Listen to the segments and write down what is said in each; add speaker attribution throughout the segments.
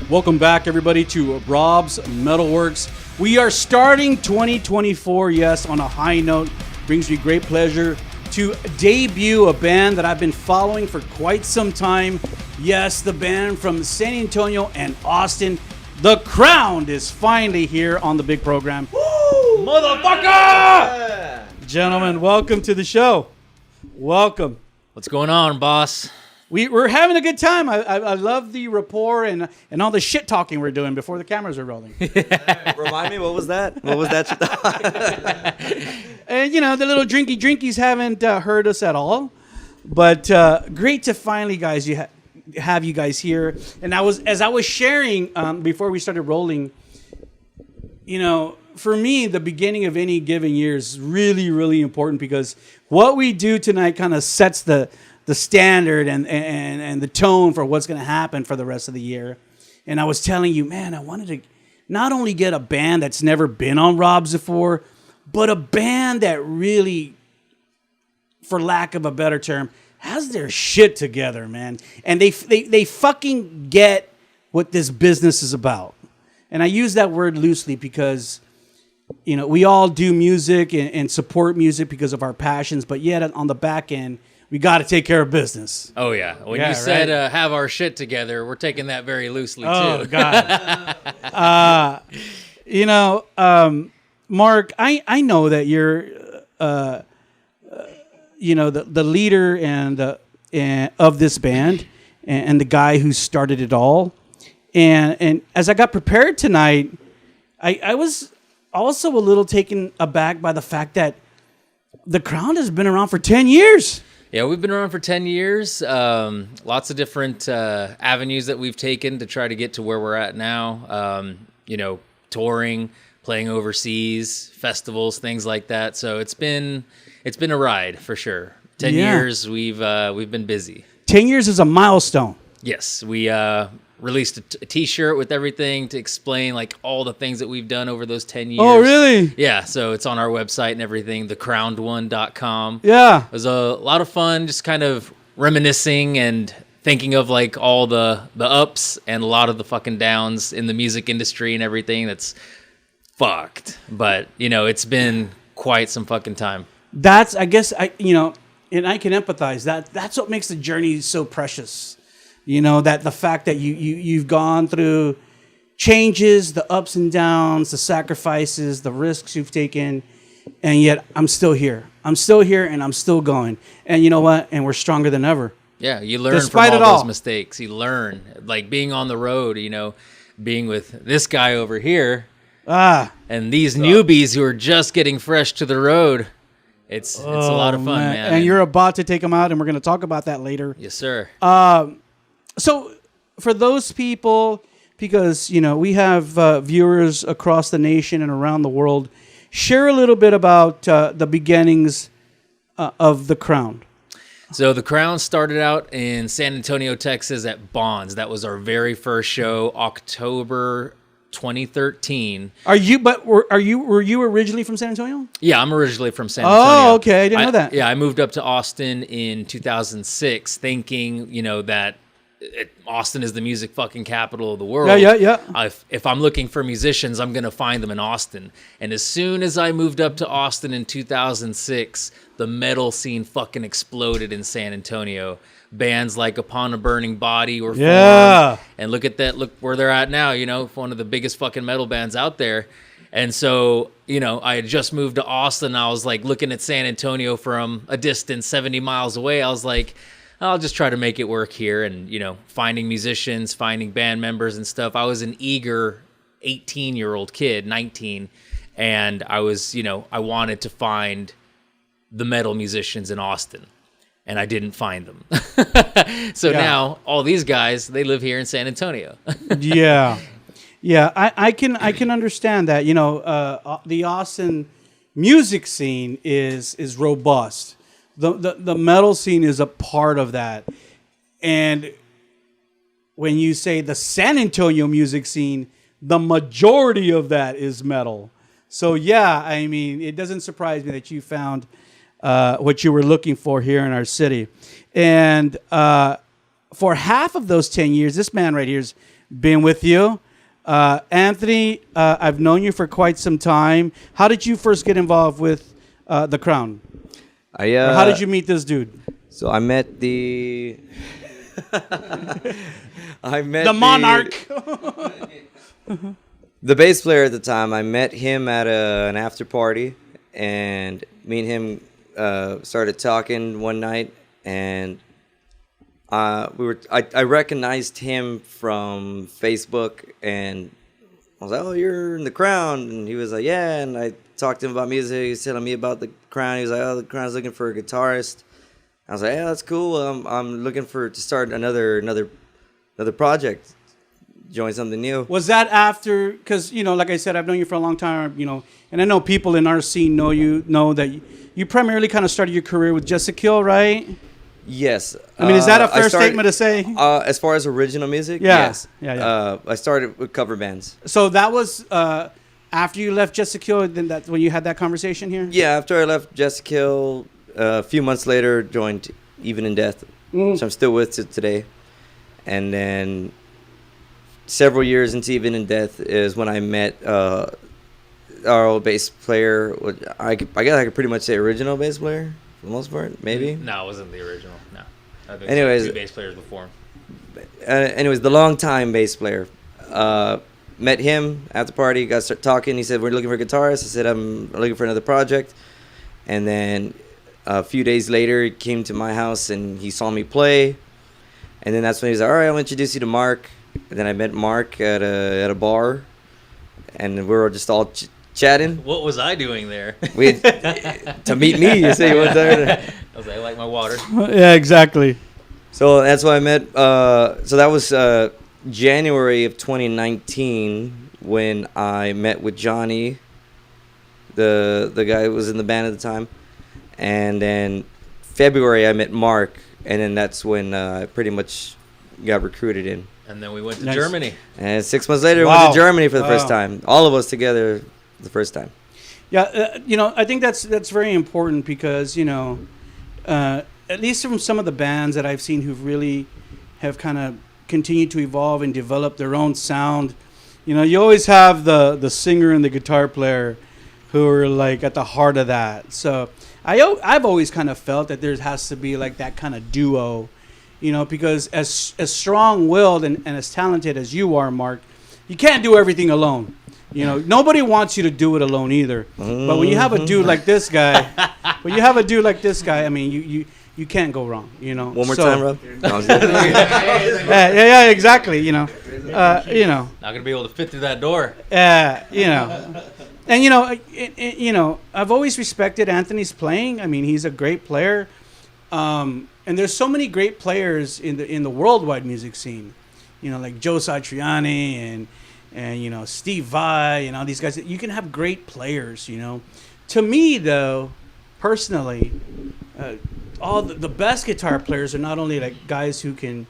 Speaker 1: Welcome back, everybody, to Rob's MetalWorks. We are starting 2024, yes, on a high note. Brings me great pleasure to debut a band that I've been following for quite some time. Yes, the band from San Antonio and Austin. The Crown is finally here on the big program.
Speaker 2: Woo!
Speaker 1: Motherfucker! Yeah. Gentlemen, welcome to the show. Welcome.
Speaker 2: What's going on, boss?
Speaker 1: We're having a good time. I love the rapport and all the shit talking we're doing before the cameras are rolling.
Speaker 3: Remind me, what was that? What was that?
Speaker 1: And, you know, the little drinkies haven't heard us at all. But great to finally, guys, have you guys here. And as I was sharing before we started rolling, you know, for me, the beginning of any given year is really, really important because what we do tonight kind of sets the standard and the tone for what's going to happen for the rest of the year. And I was telling you, man, I wanted to not only get a band that's never been on Rob's before, but a band that really, for lack of a better term, has their shit together, man. And they fucking get what this business is about. And I use that word loosely because, you know, we all do music and support music because of our passions, but yet on the back end, we got to take care of business.
Speaker 2: Oh, yeah. When you said have our shit together, we're taking that very loosely, too.
Speaker 1: Oh, God. You know, Marc, I know that you're, you know, the leader of this band and the guy who started it all. And as I got prepared tonight, I was also a little taken aback by the fact that the Crown has been around for 10 years.
Speaker 2: Yeah, we've been around for 10 years. Lots of different avenues that we've taken to try to get to where we're at now. You know, touring, playing overseas, festivals, things like that. So it's been a ride for sure. 10 years, we've been busy.
Speaker 1: 10 years is a milestone.
Speaker 2: Yes, we released a t-shirt with everything to explain like all the things that we've done over those 10 years.
Speaker 1: Oh, really?
Speaker 2: Yeah, so it's on our website and everything, thecrownedone.com.
Speaker 1: Yeah.
Speaker 2: It was a lot of fun, just kind of reminiscing and thinking of like all the ups and a lot of the fucking downs in the music industry and everything that's fucked. But, you know, it's been quite some fucking time.
Speaker 1: That's, I guess, you know, and I can empathize. That's what makes the journey so precious. You know, that the fact that you've gone through changes, the ups and downs, the sacrifices, the risks you've taken, and yet I'm still here. I'm still here and I'm still going. And you know what? And we're stronger than ever.
Speaker 2: Yeah, you learn
Speaker 1: Despite
Speaker 2: from
Speaker 1: it
Speaker 2: all
Speaker 1: all.
Speaker 2: those mistakes. You learn, like being on the road, you know, being with this guy over here and these newbies who are just getting fresh to the road. It's a lot of fun, man.
Speaker 1: And you're about to take them out, and we're going to talk about that later.
Speaker 2: Yes, sir.
Speaker 1: So for those people, because, you know, we have viewers across the nation and around the world, share a little bit about the beginnings of The Crown.
Speaker 2: So The Crown started out in San Antonio, Texas at Bonds. That was our very first show, October 2013.
Speaker 1: Were you originally from San Antonio?
Speaker 2: Yeah, I'm originally from San Antonio.
Speaker 1: Oh, okay. I didn't know that.
Speaker 2: Yeah, I moved up to Austin in 2006 thinking, you know, that Austin is the music fucking capital of the world.
Speaker 1: Yeah.
Speaker 2: If I'm looking for musicians, I'm going to find them in Austin. And as soon as I moved up to Austin in 2006, the metal scene fucking exploded in San Antonio. Bands like Upon a Burning Body were formed. And look at that. Look where they're at now, you know, one of the biggest fucking metal bands out there. And so, you know, I had just moved to Austin. I was like looking at San Antonio from a distance 70 miles away. I was like, I'll just try to make it work here. And, you know, finding musicians, finding band members and stuff. I was an eager 18-year-old kid, 19. And I was, you know, I wanted to find the metal musicians in Austin. And I didn't find them. So now all these guys, they live here in San Antonio.
Speaker 1: Yeah. I can understand that. You know, the Austin music scene is robust. The metal scene is a part of that. And when you say the San Antonio music scene, the majority of that is metal. So yeah, I mean, it doesn't surprise me that you found what you were looking for here in our city. And for half of those 10 years, this man right here is being with you. Anthony, I've known you for quite some time. How did you first get involved with the Crown? Or how did you meet this dude?
Speaker 3: So I met the
Speaker 1: The Monarch.
Speaker 3: the bass player at the time. I met him at an after party, and me and him started talking one night, and I recognized him from Facebook, and I was like, "Oh, you're in the Crown," and he was like, "Yeah," and I talked to him about music. He was telling me about the Crown. He was like, "Oh, the Crown's looking for a guitarist." I was like, "Yeah, that's cool. I'm looking to start another project, join something new."
Speaker 1: Was that after? Because like I said, I've known you for a long time. And I know people in our scene know that you primarily kind of started your career with Jessica Kill, right?
Speaker 3: Yes.
Speaker 1: I mean, is that a fair statement to say?
Speaker 3: As far as original music,
Speaker 1: Yeah.
Speaker 3: yes.
Speaker 1: Yeah.
Speaker 3: I started with cover bands.
Speaker 1: So that was after you left Jessica Kill. Then that's when you had that conversation here.
Speaker 3: Yeah, after I left Jessica Kill, a few months later, joined Even in Death, which I'm still with to today. And then several years into Even in Death is when I met our old bass player. I guess I could pretty much say original bass player for the most part, maybe.
Speaker 2: No, it wasn't the original. No. I think
Speaker 3: Anyways,
Speaker 2: two bass players before him.
Speaker 3: Anyways, the longtime bass player. Met him at the party, got started talking. He said, "We're looking for a guitarist." I said, "I'm looking for another project." And then a few days later, he came to my house and he saw me play. And then that's when he was like, "All right, I'll introduce you to Marc." And then I met Marc at a bar, and we were just all chatting.
Speaker 2: What was I doing there?
Speaker 3: We to meet me. You say you went there.
Speaker 2: I was like, I like my water.
Speaker 1: Yeah, exactly.
Speaker 3: So that's why I met. So that was January of 2019 when I met with Johnny, the guy who was in the band at the time, and then February I met Marc, and then that's when I pretty much got recruited in.
Speaker 2: And then we went to
Speaker 1: Nice.
Speaker 2: Germany.
Speaker 3: And 6 months later, we
Speaker 1: Wow.
Speaker 3: went to Germany for the first
Speaker 1: Wow.
Speaker 3: time. All of us together, the first time.
Speaker 1: Yeah, I think that's very important because at least from some of the bands that I've seen who've really have kind of continued to evolve and develop their own sound. You always have the singer and the guitar player who are like at the heart of that. So I've always kind of felt that there has to be like that kind of duo, because as strong-willed and as talented as you are, Marc, you can't do everything alone. Nobody wants you to do it alone either. But when you have a dude like this guy, I mean, you can't go wrong.
Speaker 3: One more time, Rob. No, I was kidding.
Speaker 1: Yeah, exactly.
Speaker 2: Not gonna be able to fit through that door.
Speaker 1: And I've always respected Anthony's playing. I mean, he's a great player, and there's so many great players in the worldwide music scene. Like Joe Satriani and Steve Vai and all these guys. You can have great players. To me, though, personally, all the best guitar players are not only like guys who can,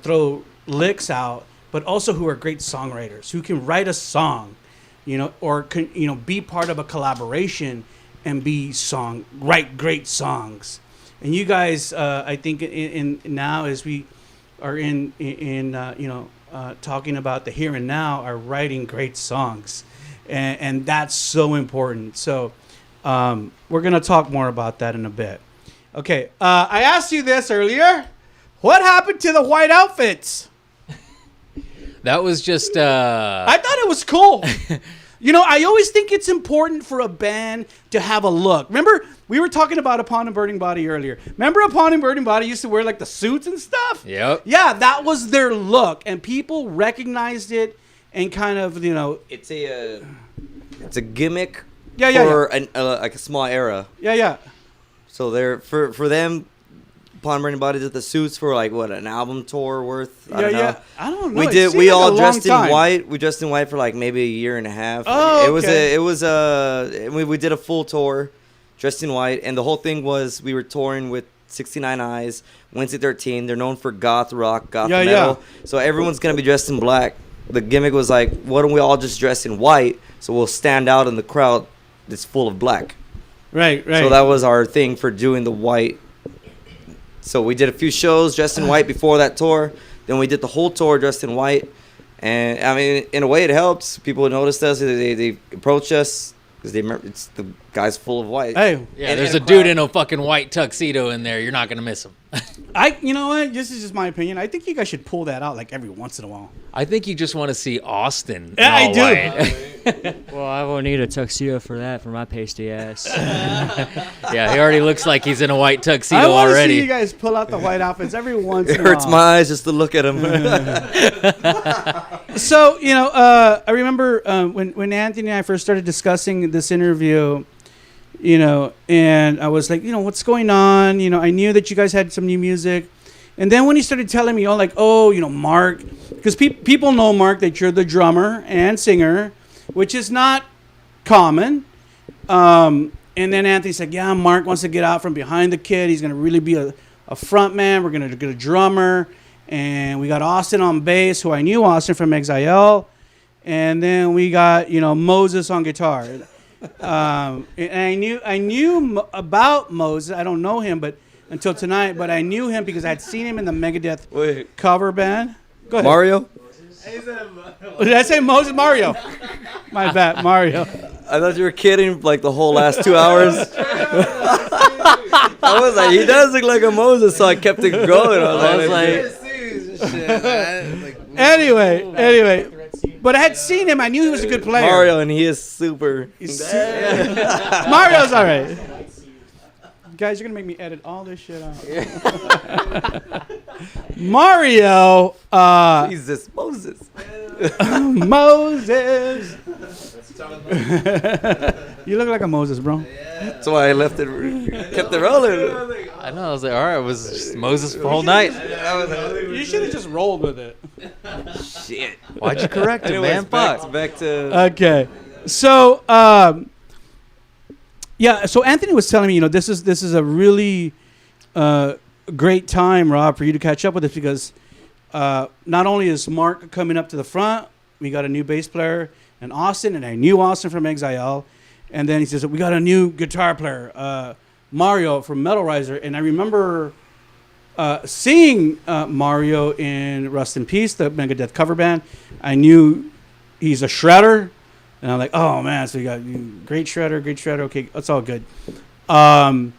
Speaker 1: throw licks out, but also who are great songwriters, who can write a song, or can, be part of a collaboration and write great songs. And you guys, I think in now as we are in talking about the here and now, are writing great songs, and that's so important. So we're gonna talk more about that in a bit. Okay, I asked you this earlier. What happened to the white outfits?
Speaker 2: That was just.
Speaker 1: I thought it was cool. I always think it's important for a band to have a look. Remember, we were talking about Upon a Burning Body earlier. Remember Upon a Burning Body used to wear like the suits and stuff?
Speaker 2: Yep.
Speaker 1: Yeah, that was their look, and people recognized it and kind of,
Speaker 3: It's a gimmick
Speaker 1: Yeah.
Speaker 3: for like a small era.
Speaker 1: Yeah.
Speaker 3: So they're for them, Upon Burning Body did the suits for like what, an album tour worth? I don't know.
Speaker 1: Yeah. I don't know.
Speaker 3: We
Speaker 1: It
Speaker 3: did.
Speaker 1: seemed
Speaker 3: We
Speaker 1: like a
Speaker 3: all
Speaker 1: long
Speaker 3: dressed in
Speaker 1: time.
Speaker 3: white. We dressed in white for like maybe a year and a half.
Speaker 1: Oh, okay.
Speaker 3: It was we did a full tour, dressed in white, and the whole thing was we were touring with 69 Eyes, Wednesday 13. They're known for goth rock, goth
Speaker 1: Yeah,
Speaker 3: metal.
Speaker 1: yeah.
Speaker 3: So everyone's gonna be dressed in black. The gimmick was like, why don't we all just dress in white so we'll stand out in the crowd that's full of black.
Speaker 1: Right.
Speaker 3: So that was our thing for doing the white. So we did a few shows dressed in white before that tour. Then we did the whole tour dressed in white. And I mean, in a way, it helps. People noticed us. They approach us because they remember it's the guy's full of white.
Speaker 1: Hey,
Speaker 2: Yeah, there's a dude in a fucking white tuxedo in there. You're not gonna miss him.
Speaker 1: you know what? This is just my opinion. I think you guys should pull that out like every once in a while.
Speaker 2: I think you just want to see Austin.
Speaker 1: Yeah, I
Speaker 2: all
Speaker 1: do.
Speaker 2: white.
Speaker 4: Well, I won't need a tuxedo for that, for my pasty ass.
Speaker 2: Yeah, he already looks like he's in a white tuxedo
Speaker 1: I want to
Speaker 2: already.
Speaker 1: see you guys pull out the white outfits every once
Speaker 3: It
Speaker 1: in a while.
Speaker 3: hurts my eyes just to look at him.
Speaker 1: So, I remember when Anthony and I first started discussing this interview, and I was like, what's going on? I knew that you guys had some new music. And then when he started telling me, Marc, because people know, Marc, that you're the drummer and singer, which is not common. And then Anthony said, yeah, Marc wants to get out from behind the kid. He's going to really be a front man. We're going to get a drummer. And we got Austin on bass, who I knew Austin from Exile. And then we got, Moses on guitar. And I knew about Moses. I don't know him, but until tonight. But I knew him because I had seen him in the Megadeth cover band. Go ahead.
Speaker 3: Mario?
Speaker 1: Did I say Moses? Mario. My bad, Mario.
Speaker 3: I thought you were kidding like the whole last 2 hours. I was like, he does look like a Moses, so I kept it going. I was like,
Speaker 1: Anyway. But I had seen him. I knew he was a good player.
Speaker 3: Mario, and he is super.
Speaker 1: Mario's all right. Guys, you're going to make me edit all this shit out. Mario.
Speaker 3: Jesus, Moses.
Speaker 1: Moses. You look like a Moses, bro.
Speaker 3: That's why I left it, kept it rolling.
Speaker 2: I know. I was like, all right, it was just Moses the whole night.
Speaker 1: You should have just rolled with it.
Speaker 3: Shit.
Speaker 2: Why'd you correct him, man? Fuck.
Speaker 3: Back to.
Speaker 1: Okay. So, so Anthony was telling me, this is a really great time, Rob, for you to catch up with us because not only is Marc coming up to the front, we got a new bass player in Austin, and I knew Austin from Exile. And then he says, we got a new guitar player, Mario from Metal Riser. And I remember seeing Mario in Rust in Peace, the Megadeth cover band. I knew he's a shredder. And I'm like, oh, man, so you got great shredder. Okay, that's all good. And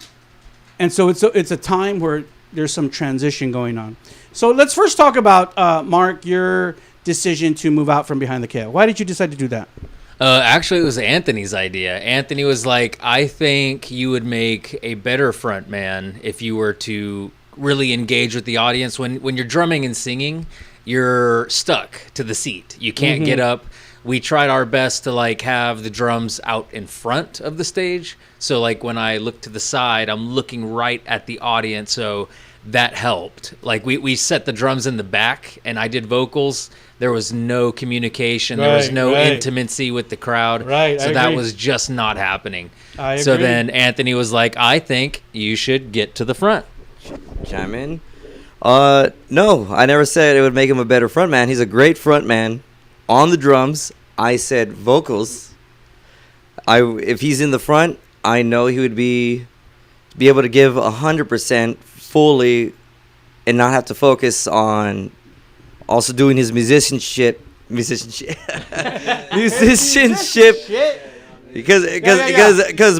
Speaker 1: so it's a time where there's some transition going on. So let's first talk about, Marc, your decision to move out from behind the kit. Why did you decide to do that?
Speaker 2: Actually, it was Anthony's idea. Anthony was like, I think you would make a better front man if you were to really engage with the audience. When you're drumming and singing, you're stuck to the seat. You can't get up. We tried our best to have the drums out in front of the stage. So when I look to the side, I'm looking right at the audience. So that helped. We set the drums in the back and I did vocals. There was no communication. There was no intimacy with the crowd.
Speaker 1: Right.
Speaker 2: So that was just not happening.
Speaker 1: I
Speaker 2: so
Speaker 1: agree.
Speaker 2: then Anthony was like, I think you should get to the front.
Speaker 3: Chime in. No, I never said it would make him a better front man. He's a great front man. On the drums, I said vocals. If he's in the front, I know he would be able to give 100% fully and not have to focus on also doing his musicianship because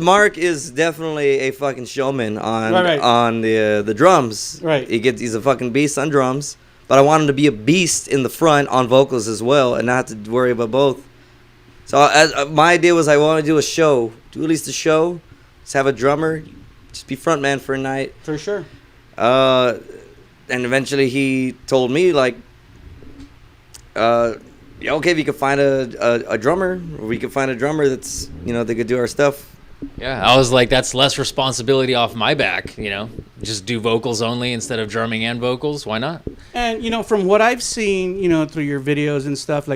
Speaker 3: Marc is definitely a fucking showman on the drums.
Speaker 1: Right.
Speaker 3: He's a fucking beast on drums, but I want him to be a beast in the front on vocals as well and not have to worry about both. So my idea was I want to do at least a show, just have a drummer, just be front man for a night.
Speaker 1: For sure.
Speaker 3: And eventually he told me okay, if you could find a drummer, or we could find a drummer that's they could do our stuff.
Speaker 2: Yeah, I was like, that's less responsibility off my back, just do vocals only instead of drumming and vocals. Why not?
Speaker 1: And from what I've seen, through your videos and stuff,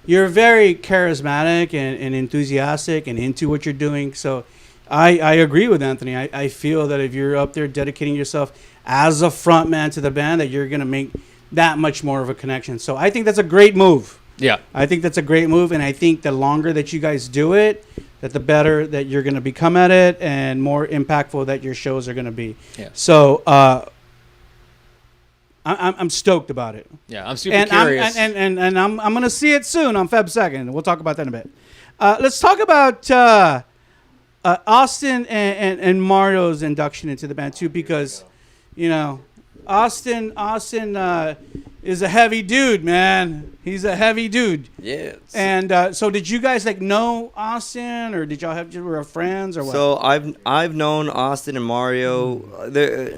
Speaker 1: you're very charismatic and enthusiastic and into what you're doing. So I agree with Anthony. I feel that if you're up there dedicating yourself as a front man to the band, that you're going to make that much more of a connection. So I think that's a great move.
Speaker 2: Yeah.
Speaker 1: I think that's a great move, and I think the longer that you guys do it, that the better that you're going to become at it and more impactful that your shows are going to be.
Speaker 2: Yeah.
Speaker 1: So I'm I'm stoked about it.
Speaker 2: Yeah, I'm super curious.
Speaker 1: And I'm gonna see it soon on Feb 2nd. We'll talk about that in a bit. Let's talk about Austin and Mario's induction into the band too, because Austin is a heavy dude, man. He's a heavy dude.
Speaker 3: Yeah.
Speaker 1: And so did you guys know Austin, or did y'all were friends or what?
Speaker 3: So I've known Austin and Mario.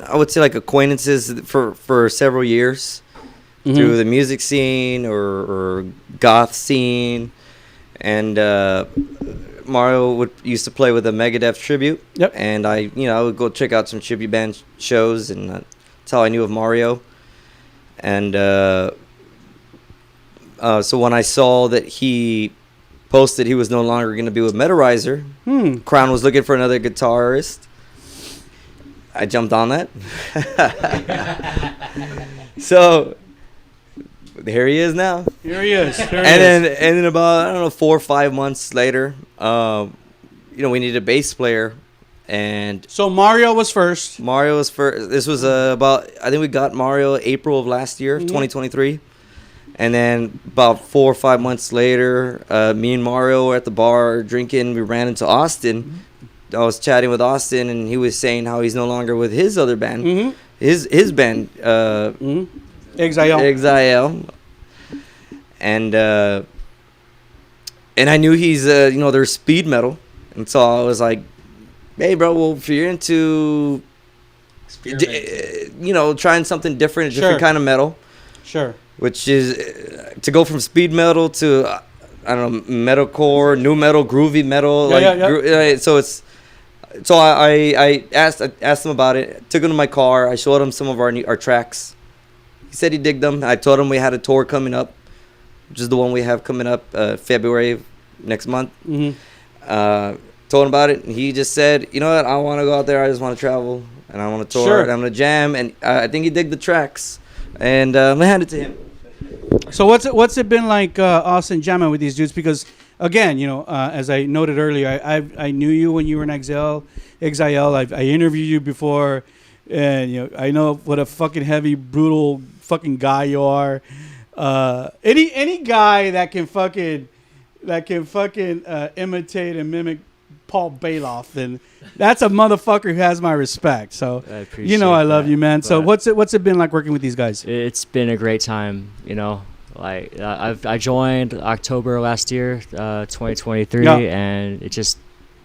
Speaker 3: I would say acquaintances for several years through the music scene or goth scene, and Mario used to play with a Megadeth tribute.
Speaker 1: Yep.
Speaker 3: And I would go check out some tribute band shows, and that's how I knew of Mario. And so when I saw that he posted he was no longer going to be with Metarizer, Crown was looking for another guitarist, I jumped on that. So here he is now.
Speaker 1: Here he is.
Speaker 3: And then about 4 or 5 months later, we needed a bass player. And
Speaker 1: so Mario was first.
Speaker 3: Mario was first. This was I think we got Mario April of last year, 2023. And then about 4 or 5 months later, me and Mario were at the bar drinking. We ran into Austin. I was chatting with Austin, and he was saying how he's no longer with his other band, his band, Exile. And I knew he's they're speed metal, and so I was like, hey, bro, well, if you're into, trying something different, a different kind of metal.
Speaker 1: Sure. Which
Speaker 3: is to go from speed metal to, metalcore, new metal, groovy metal. So I asked him about it. Took him to my car. I showed him some of our tracks. He said he digged them. I told him we had a tour coming up, which is the one we have coming up February next month. Told him about it, and he just said, you know what, I want to go out there. I just want to travel, and I want to tour, and I'm going to jam. And I think he digged the tracks, and I'm going to hand it to him.
Speaker 1: So what's it been like, Austin, jamming with these dudes? Because, again, as I noted earlier, I knew you when you were in Exile. I interviewed you before, and, I know what a fucking heavy, brutal fucking guy you are. Any guy that can fucking imitate and mimic Paul Bailoff, then that's a motherfucker who has my respect. So
Speaker 4: I appreciate
Speaker 1: I love you, man. So
Speaker 4: what's
Speaker 1: what's it been like working with these guys?
Speaker 4: It's been a great time. I joined October last year, 2023, and it just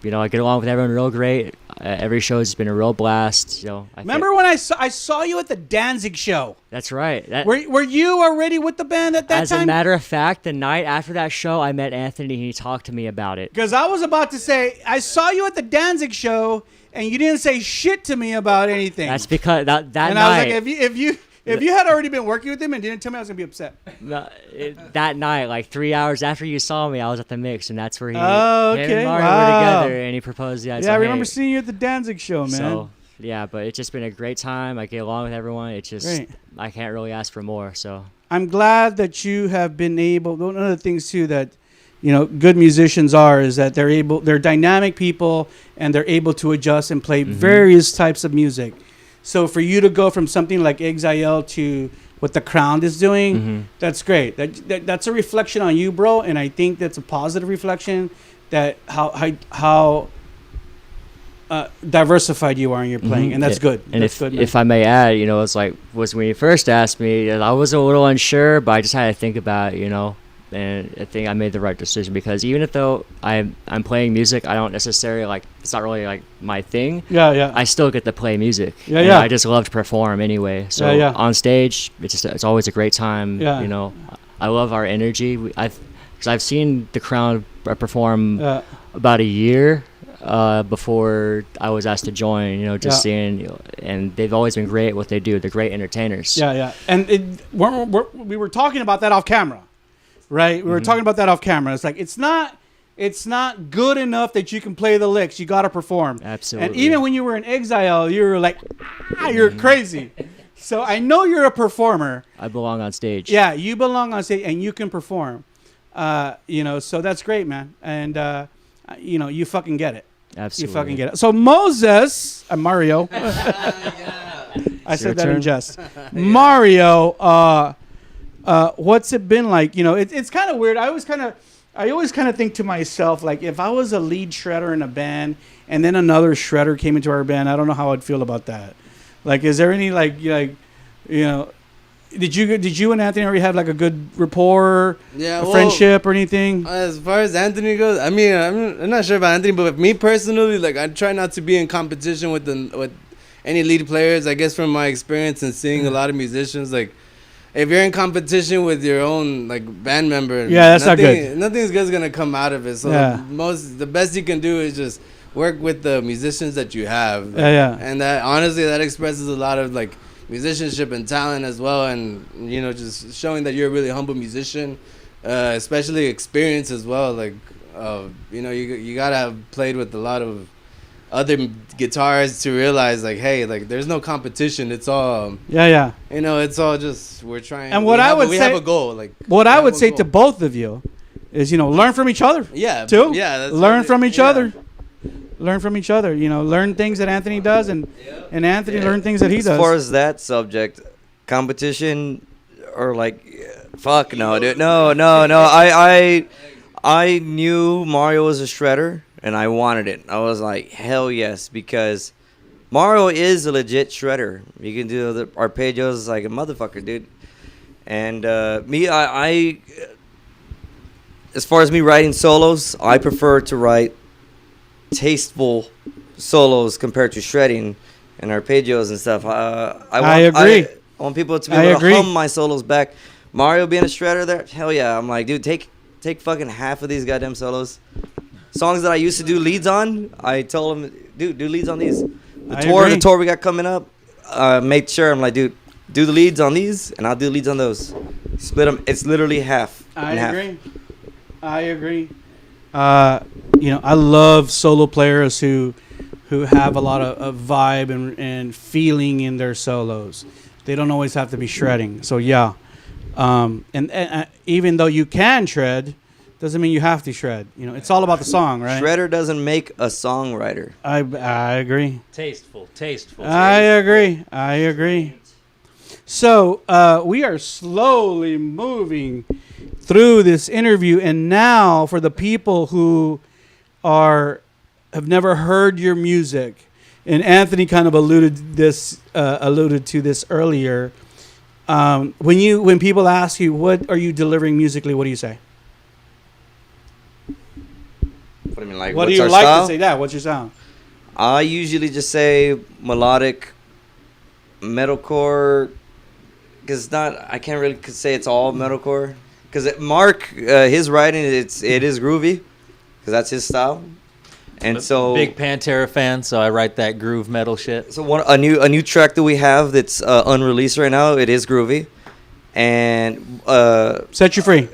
Speaker 4: I get along with everyone real great. Every show has been a real blast.
Speaker 1: Remember when I saw you at the Danzig show?
Speaker 4: That's right.
Speaker 1: Were you already with the band at that time?
Speaker 4: As a matter of fact, the night after that show, I met Anthony, and he talked to me about it.
Speaker 1: Because I was about to say, I saw you at the Danzig show, and you didn't say shit to me about anything.
Speaker 4: That's because that
Speaker 1: and
Speaker 4: night.
Speaker 1: I was like, if you had already been working with him and didn't tell me, I was gonna be upset.
Speaker 4: That night, 3 hours after you saw me, I was at the mix, and that's where him
Speaker 1: and
Speaker 4: Mario were together, and he proposed.
Speaker 1: I remember seeing you at the Danzig show, man.
Speaker 4: So, but it's just been a great time. I get along with everyone. It's just great. I can't really ask for more. So
Speaker 1: I'm glad that you have been able. One of the things too that good musicians is that they're dynamic people, and they're able to adjust and play various types of music. So for you to go from something like Exile to what the Crown is doing, that's great. That's a reflection on you, bro. And I think that's a positive reflection that how diversified you are in your playing, and that's good.
Speaker 4: And
Speaker 1: that's
Speaker 4: if I may add, was when you first asked me, I was a little unsure, but I just had to think about and I think I made the right decision, because even if though I'm playing music, I don't necessarily it's not really my thing. I still get to play music. I just love to perform anyway. So on stage, it's always a great time. I love our energy. Because I've seen the Crown perform about a year before I was asked to join. Seeing, and they've always been great at what they do. They're great entertainers.
Speaker 1: And we were talking about that off camera. Right, we were talking about that off camera. It's like it's not good enough that you can play the licks. You got to perform.
Speaker 4: Absolutely.
Speaker 1: And even when you were in Exile, you were like, you're crazy. So I know you're a performer.
Speaker 4: I belong on stage.
Speaker 1: Yeah, you belong on stage, and you can perform. So that's great, man. And you fucking get it.
Speaker 4: Absolutely.
Speaker 1: You fucking get it. So Moses, Mario. I said
Speaker 4: your
Speaker 1: that in
Speaker 4: turn.
Speaker 1: jest. Mario, what's it been like? You know, it's kind of weird. I always kind of think to myself, like, if I was a lead shredder in a band and then another shredder came into our band, I don't know how I'd feel about that. Like, is there any did you and Anthony already have like a good rapport, friendship or anything?
Speaker 5: As far as Anthony goes, I mean, I'm not sure about Anthony, but with me personally, like, I try not to be in competition with any lead players. I guess from my experience and seeing a lot of musicians, like, if you're in competition with your own like band member,
Speaker 1: that's not good.
Speaker 5: Nothing's good gonna come out of it. So the best you can do is just work with the musicians that you have. And that honestly, that expresses a lot of like musicianship and talent as well, and you know, just showing that you're a really humble musician, especially experience as well. Like, you know, you gotta have played with a lot of other guitarists to realize, like, hey, like, there's no competition. It's all you know, it's all just we're trying.
Speaker 1: And what we have
Speaker 5: a goal. Like,
Speaker 1: what I would say to both of you is, you know, learn from each other. Too.
Speaker 5: That's
Speaker 1: learn from each other. Learn from each other. You know, learn things that Anthony does, and Anthony learn things that he does.
Speaker 3: As far as that subject, competition, or like, fuck no, dude, no. I knew Mario was a shredder, and I wanted it. I was like, hell yes, because Mario is a legit shredder. You can do the arpeggios like a motherfucker, dude. And me, I as far as me writing solos, I prefer to write tasteful solos compared to shredding and arpeggios and stuff. I agree. I want people to be able to hum my solos back. Mario being a shredder there, hell yeah. I'm like, dude, take fucking half of these goddamn solos. Songs that I used to do leads on, I told him, dude, do leads on these. The tour we got coming up, made sure, I'm like, dude, do the leads on these, and I'll do leads on those. Split them. It's literally half. I
Speaker 1: agree. You know, I love solo players who have a lot of vibe and feeling in their solos. They don't always have to be shredding. So and even though you can shred, doesn't mean you have to shred. You know, it's all about the song, right?
Speaker 3: Shredder doesn't make a songwriter.
Speaker 1: I agree.
Speaker 2: Tasteful.
Speaker 1: I agree. So we are slowly moving through this interview, and now for the people who have never heard your music, and Anthony kind of alluded to this earlier. When people ask you, what are you delivering musically, what do you say?
Speaker 3: What do you mean, like,
Speaker 1: what
Speaker 3: what's
Speaker 1: do you
Speaker 3: our
Speaker 1: like
Speaker 3: style?
Speaker 1: to say? That what's your sound?
Speaker 3: I usually just say melodic metalcore, because I can't really say it's all metalcore. Because Marc, his writing, it is groovy, because that's his style. And so
Speaker 2: big Pantera fan, so I write that groove metal shit.
Speaker 3: So a new track that we have that's unreleased right now, it is groovy, and
Speaker 1: Set You Free.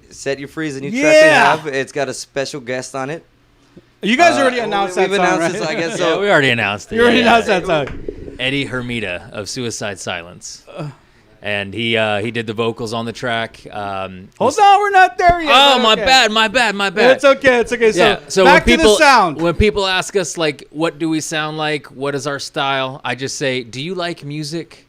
Speaker 3: Set You Free is a new track we have. It's got a special guest on it.
Speaker 1: You guys already announced that song, right?
Speaker 3: It, so I guess so.
Speaker 2: Yeah, we already announced it.
Speaker 1: You already announced that song.
Speaker 2: Eddie Hermida of Suicide Silence. And he did the vocals on the track.
Speaker 1: Hold on, we're not there yet.
Speaker 2: Oh, my bad.
Speaker 1: It's okay. So back to the sound.
Speaker 2: When people ask us, like, what do we sound like? What is our style? I just say, do you like music?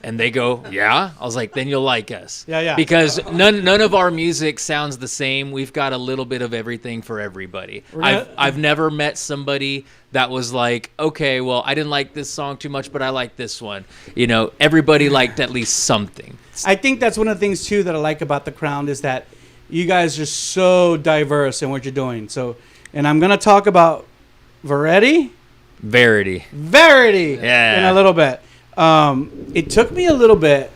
Speaker 2: And they go, yeah. I was like, then you'll like us.
Speaker 1: Yeah.
Speaker 2: Because none of our music sounds the same. We've got a little bit of everything for everybody. I've never met somebody that was like, okay, well, I didn't like this song too much, but I like this one. You know, everybody liked at least something.
Speaker 1: I think that's one of the things, too, that I like about The Crown is that you guys are so diverse in what you're doing. So, and I'm going to talk about Verity.
Speaker 2: Yeah.
Speaker 1: In a little bit. It took me a little bit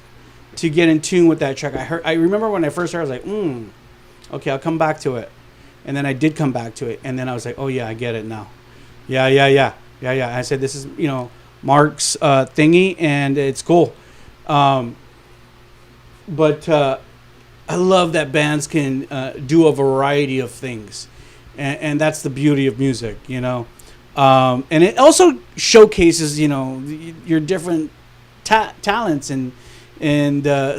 Speaker 1: to get in tune with that track. I remember when I first heard, I was like, okay, I'll come back to it. And then I did come back to it. And then I was like, oh, yeah, I get it now. Yeah. I said, this is, you know, Marc's thingy, and it's cool. But I love that bands can do a variety of things. And that's the beauty of music, you know. And it also showcases, you know, your different talents and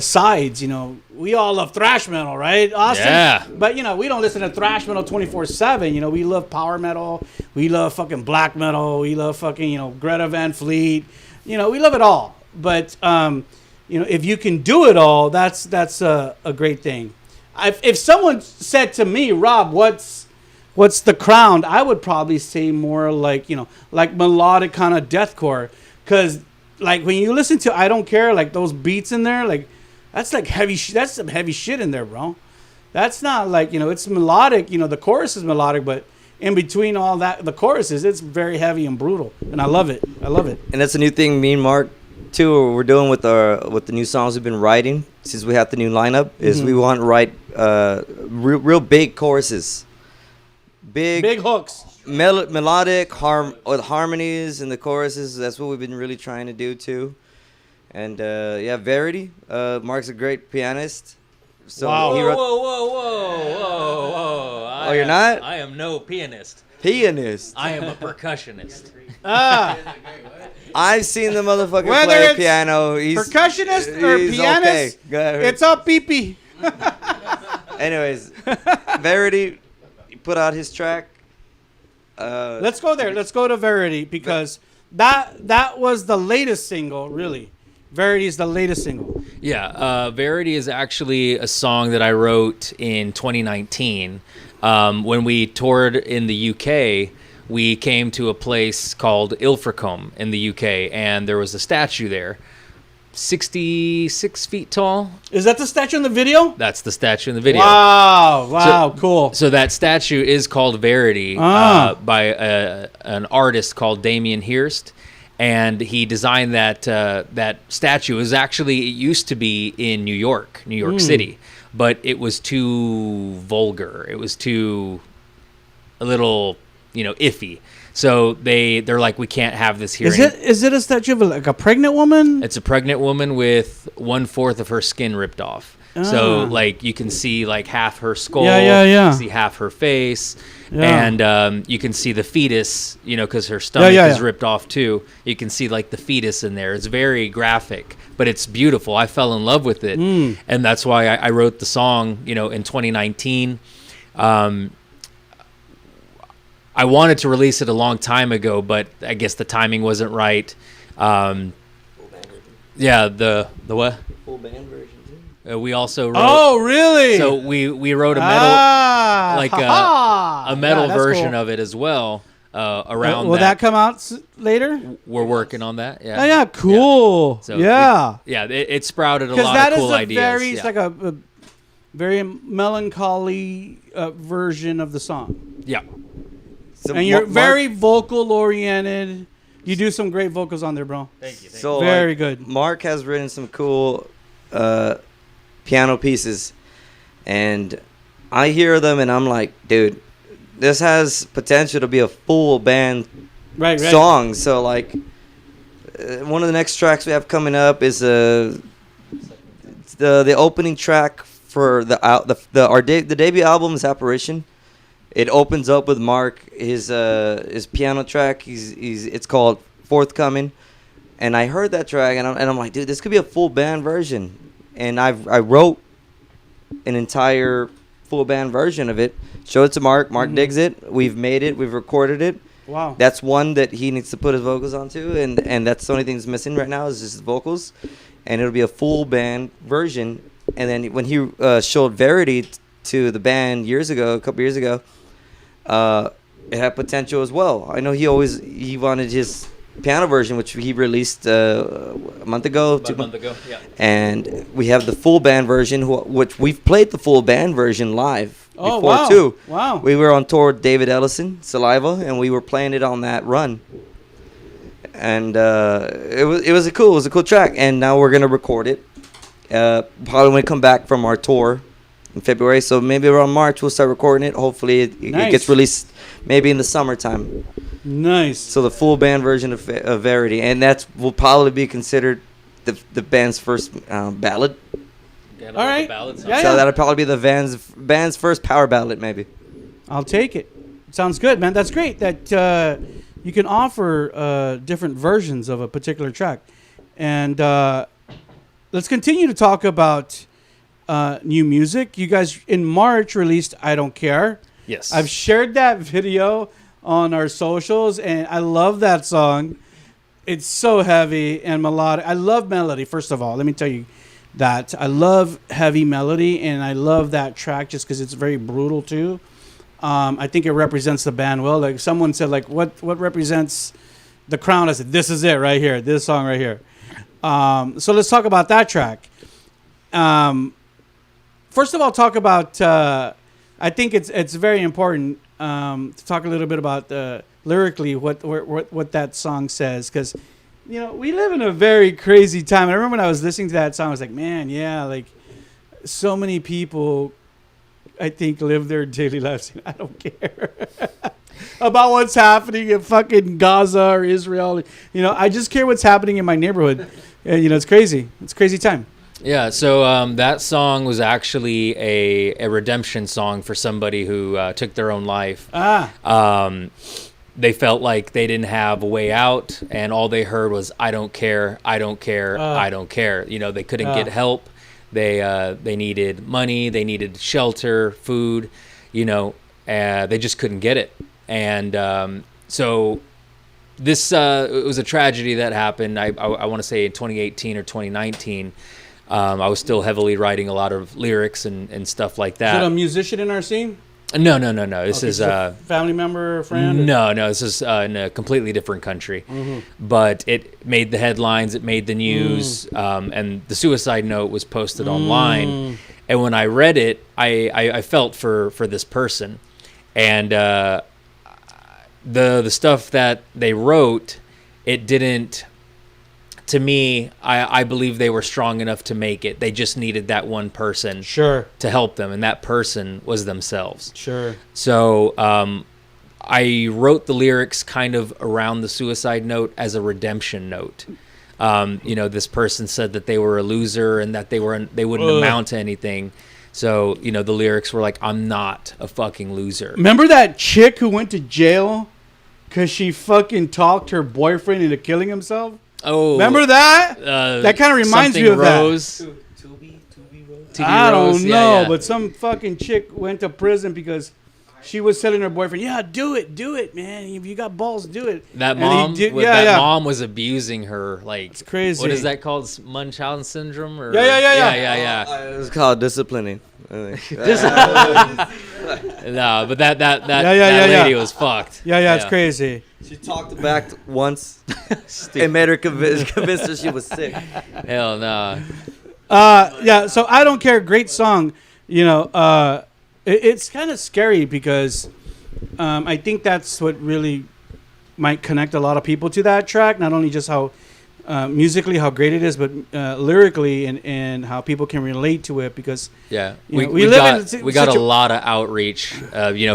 Speaker 1: sides. You know, we all love thrash metal, right, Austin?
Speaker 2: Yeah.
Speaker 1: But, you know, we don't listen to thrash metal 24/7. You know, we love power metal. We love fucking black metal. We love fucking, you know, Greta Van Fleet. we love it all. But if you can do it all, that's a great thing. If someone said to me, Rob, what's the crown? I would probably say more like melodic kind of deathcore, because like when you listen to I Don't Care, like those beats in there, like that's like heavy. That's some heavy shit in there, bro. That's not like it's melodic. The chorus is melodic, but in between all that, the choruses, it's very heavy and brutal, and I love it.
Speaker 3: And that's a new thing me and Mark too we're doing with the new songs we've been writing since we have the new lineup is we want to write real big choruses, big hooks, melodic with harmonies in the choruses. That's what we've been really trying to do too. And Verity, Mark's a great pianist. So
Speaker 2: wow.
Speaker 3: Whoa.
Speaker 2: Oh,
Speaker 3: you're not?
Speaker 2: I am no pianist.
Speaker 3: I am
Speaker 2: a percussionist.
Speaker 3: I've seen the motherfucker play piano. He's
Speaker 1: percussionist or pianist.
Speaker 3: Okay.
Speaker 1: It's all pee-pee.
Speaker 3: Anyways, Verity put out his track.
Speaker 1: Let's go there. Let's go to Verity, because that was the latest single, really. Verity is the latest single.
Speaker 2: Yeah, Verity is actually a song that I wrote in 2019. When we toured in the UK, we came to a place called Ilfracombe in the UK, and there was a statue there, 66 feet tall.
Speaker 1: Is that the statue in the video?
Speaker 2: That's the statue in the video.
Speaker 1: Wow, cool.
Speaker 2: So that statue is called Verity by an artist called Damien Hirst. And he designed that statue. It used to be in New York City, but it was too vulgar. It was a little, iffy. So they're like, we can't have this here.
Speaker 1: Is it a statue of like a pregnant woman?
Speaker 2: It's a pregnant woman with 1/4 of her skin ripped off. So like you can see like half her skull.
Speaker 1: Yeah.
Speaker 2: You can see half her face. Yeah. And you can see the fetus, because her stomach is ripped off too. You can see like the fetus in there. It's very graphic, but it's beautiful. I fell in love with it, and that's why I wrote the song. In 2019. I wanted to release it a long time ago, but I guess the timing wasn't right. The what?
Speaker 3: Full band version.
Speaker 2: We also wrote.
Speaker 1: Oh, really?
Speaker 2: So we wrote a metal, a metal version of it as well. Around
Speaker 1: will that come out later?
Speaker 2: We're working on that. Yeah.
Speaker 1: Oh, yeah. Cool.
Speaker 2: Yeah. So it sprouted a lot of cool ideas.
Speaker 1: It's like a very melancholy version of the song.
Speaker 2: Yeah.
Speaker 1: So and you're very vocal oriented. You do some great vocals on there, bro.
Speaker 2: Thank you.
Speaker 3: So
Speaker 1: very good.
Speaker 3: Mark has written some cool piano pieces, and I hear them and I'm like, dude, this has potential to be a full band song. So like one of the next tracks we have coming up is the opening track for the debut album is Apparition. It opens up with Mark, his piano track. It's called Forthcoming, and I heard that track and I'm like, dude, this could be a full band version. And I wrote an entire full band version of it. Showed it to Mark. Mark digs it. We've made it. We've recorded it.
Speaker 1: Wow.
Speaker 3: That's one that he needs to put his vocals onto, and that's the only thing that's missing right now is just his vocals, and it'll be a full band version. And then when he showed Verity to the band a couple years ago, it had potential as well. I know he wanted his piano version, which he released a month ago.
Speaker 2: About a month ago, yeah.
Speaker 3: And we have the full band version, which we've played the full band version live before too.
Speaker 1: Wow.
Speaker 3: We were on tour with David Ellison, Saliva, and we were playing it on that run. And it was a cool track. And now we're gonna record it. Probably when we come back from our tour in February. So maybe around March we'll start recording it. Hopefully it gets released maybe in the summertime.
Speaker 1: Nice.
Speaker 3: So the full band version of Verity, and that will probably be considered the band's first ballad.
Speaker 1: All right.
Speaker 3: So that'll probably be the band's first power ballad, maybe.
Speaker 1: I'll take it. Sounds good, man. That's great that you can offer different versions of a particular track. And let's continue to talk about new music. You guys in March released I Don't Care.
Speaker 2: Yes.
Speaker 1: I've shared that video on our socials, and I love that song. it's so heavy and melodic. I love melody. First of all, let me tell you that I love heavy melody, and I love that track just because it's very brutal too. I think it represents the band well. Like someone said, like what represents the Crown? I said, this is it right here. This song right here. So let's talk about that track. First of all, talk about. I think it's very important to talk a little bit about lyrically what that song says, because we live in a very crazy time. And I remember when I was listening to that song, I was like, man, yeah, like so many people, I think, live their daily lives. I don't care about what's happening in fucking Gaza or Israel. I just care what's happening in my neighborhood. And, it's crazy. It's a crazy time.
Speaker 2: Yeah, so that song was actually a redemption song for somebody who took their own life. They felt like they didn't have a way out, and all they heard was, I don't care, I don't care, I don't care. They couldn't get help. They needed money, they needed shelter, food, they just couldn't get it. And so this it was a tragedy that happened, I want to say in 2018 or 2019. I was still heavily writing a lot of lyrics and stuff like that.
Speaker 1: Is it a musician in our scene?
Speaker 2: No. This is
Speaker 1: a family member, friend?
Speaker 2: No. This is in a completely different country. Mm-hmm. But it made the headlines. It made the news. And the suicide note was posted online. And when I read it, I felt for this person. And the stuff that they wrote, it didn't. To me, I believe they were strong enough to make it. They just needed that one person to help them, and that person was themselves.
Speaker 1: Sure.
Speaker 2: So I wrote the lyrics kind of around the suicide note as a redemption note. This person said that they were a loser and that they wouldn't amount to anything. So, the lyrics were like, I'm not a fucking loser.
Speaker 1: Remember that chick who went to jail because she fucking talked her boyfriend into killing himself?
Speaker 2: Oh,
Speaker 1: remember that? That kind of reminds me of
Speaker 2: Rose.
Speaker 1: that.
Speaker 3: Tubi
Speaker 1: I
Speaker 2: Rose?
Speaker 1: don't know,
Speaker 2: Yeah.
Speaker 1: but some fucking chick went to prison because she was telling her boyfriend, "Yeah, do it, man. If you got balls, do it."
Speaker 2: That
Speaker 1: And
Speaker 2: mom,
Speaker 1: he did, yeah.
Speaker 2: mom was abusing her. Like,
Speaker 1: it's crazy.
Speaker 2: What is that called? Munchausen syndrome? Or
Speaker 1: Yeah.
Speaker 3: It was called disciplining.
Speaker 2: No, but that lady was fucked.
Speaker 1: Yeah, it's crazy.
Speaker 3: She talked back once and made her convinced her she was sick.
Speaker 2: Hell no.
Speaker 1: Yeah, so I Don't Care, great song. It's kind of scary because I think that's what really might connect a lot of people to that track. Not only just how musically how great it is, but lyrically and how people can relate to it. Because
Speaker 2: we got a lot of outreach.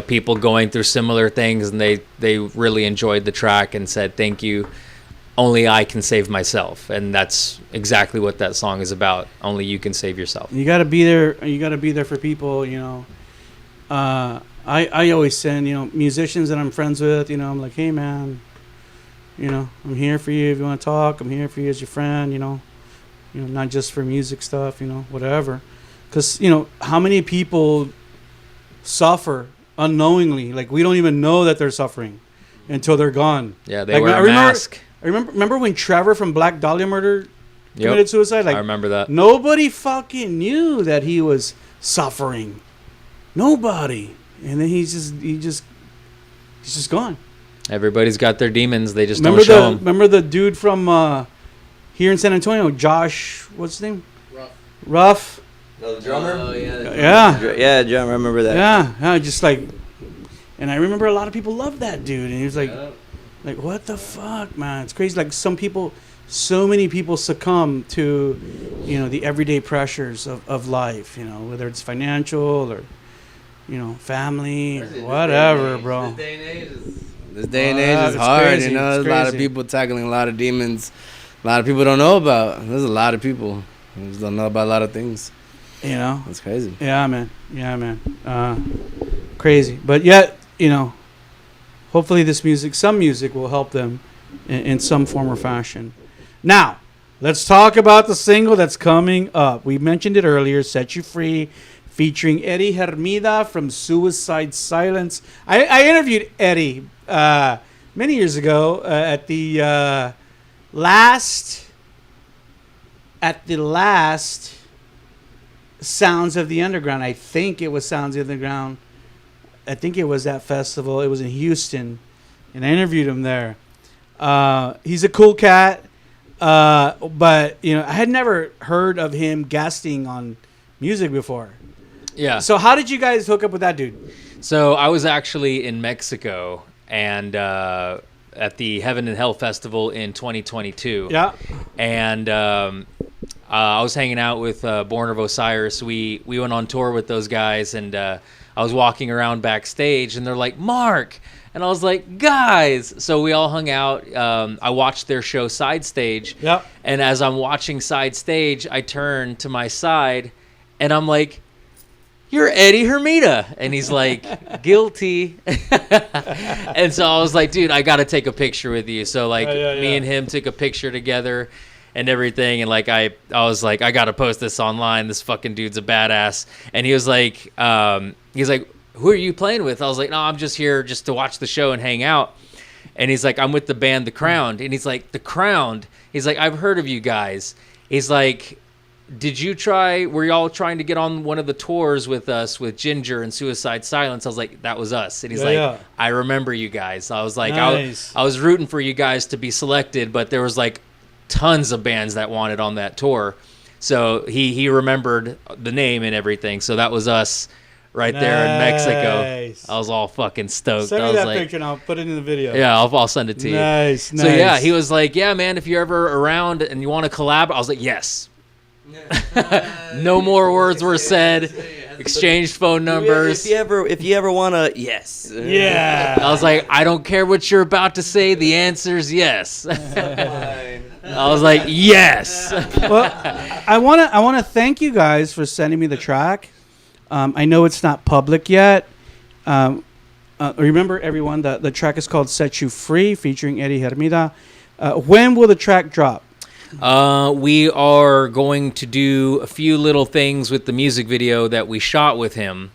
Speaker 2: People going through similar things, and they really enjoyed the track and said thank you. Only I can save myself, and that's exactly what that song is about. Only you can save yourself.
Speaker 1: You got to be there. You got to be there for people. I always send musicians that I'm friends with. I'm like, hey man, I'm here for you if you want to talk. I'm here for you as your friend. Not just for music stuff. Whatever. Because how many people suffer unknowingly? Like we don't even know that they're suffering until they're gone.
Speaker 2: Yeah, they wear a mask.
Speaker 1: Remember when Trevor from Black Dahlia Murder committed suicide? Like,
Speaker 2: I remember that.
Speaker 1: Nobody fucking knew that he was suffering. Nobody. And then he's just gone.
Speaker 2: Everybody's got their demons. They just don't show them.
Speaker 1: Remember the dude from here in San Antonio, Josh, what's his name? Ruff.
Speaker 3: Oh, the drummer? Oh,
Speaker 1: yeah.
Speaker 3: Yeah, drummer. I remember that.
Speaker 1: Yeah, just like, and I remember a lot of people loved that dude. And he was like, what the fuck, man? It's crazy. Like so many people succumb to, the everyday pressures of life, whether it's financial or, family, or whatever, bro.
Speaker 5: This day and age is hard,
Speaker 1: crazy.
Speaker 5: There's a lot of people tackling a lot of demons. A lot of people don't know about. There's a lot of people who just don't know about a lot of things. It's crazy.
Speaker 1: Yeah, man. Crazy. But yet, hopefully some music will help them in some form or fashion. Now, let's talk about the single that's coming up. We mentioned it earlier, Set You Free, featuring Eddie Hermida from Suicide Silence. I interviewed Eddie many years ago at the at the last Sounds of the Underground. I think it was Sounds of the Underground. I think it was that festival. It was in Houston, and I interviewed him there. He's a cool cat, but I had never heard of him guesting on music before.
Speaker 2: Yeah.
Speaker 1: So how did you guys hook up with that dude?
Speaker 2: So I was actually in Mexico and at the Heaven and Hell Festival in 2022.
Speaker 1: Yeah.
Speaker 2: And I was hanging out with Born of Osiris. We went on tour with those guys, and I was walking around backstage, and they're like, Mark. And I was like, guys. So we all hung out. I watched their show Side Stage.
Speaker 1: Yep.
Speaker 2: And as I'm watching Side Stage, I turn to my side, and I'm like, you're Eddie Hermida. And he's like, guilty. And so I was like, dude, I got to take a picture with you. So like me and him took a picture together and everything. And like, I was like, I got to post this online. This fucking dude's a badass. And he was like, who are you playing with? I was like, no, I'm just here just to watch the show and hang out. And he's like, I'm with the band The Crowned. And he's like, The Crowned? He's like, I've heard of you guys. He's like, were y'all trying to get on one of the tours with us with Ginger and Suicide Silence? I was like, that was us. And he's I remember you guys. I was like,
Speaker 1: nice.
Speaker 2: I was rooting for you guys to be selected, but there was like tons of bands that wanted on that tour. So he remembered the name and everything. So that was us right there in Mexico. I was all fucking stoked.
Speaker 1: Send
Speaker 2: me
Speaker 1: that
Speaker 2: like,
Speaker 1: picture and I'll put it in the video.
Speaker 2: Yeah, I'll send it to you.
Speaker 1: Nice.
Speaker 2: So yeah, he was like, yeah, man, if you're ever around and you want to collab, I was like, yes. No more words were said. Exchanged phone numbers.
Speaker 3: If you ever wanna, yes.
Speaker 1: Yeah.
Speaker 2: I was like, I don't care what you're about to say. The answer's yes. I was like, yes.
Speaker 1: Well, I wanna thank you guys for sending me the track. I know it's not public yet. Remember, everyone, the track is called "Set You Free," featuring Eddie Hermida. When will the track drop?
Speaker 2: We are going to do a few little things with the music video that we shot with him.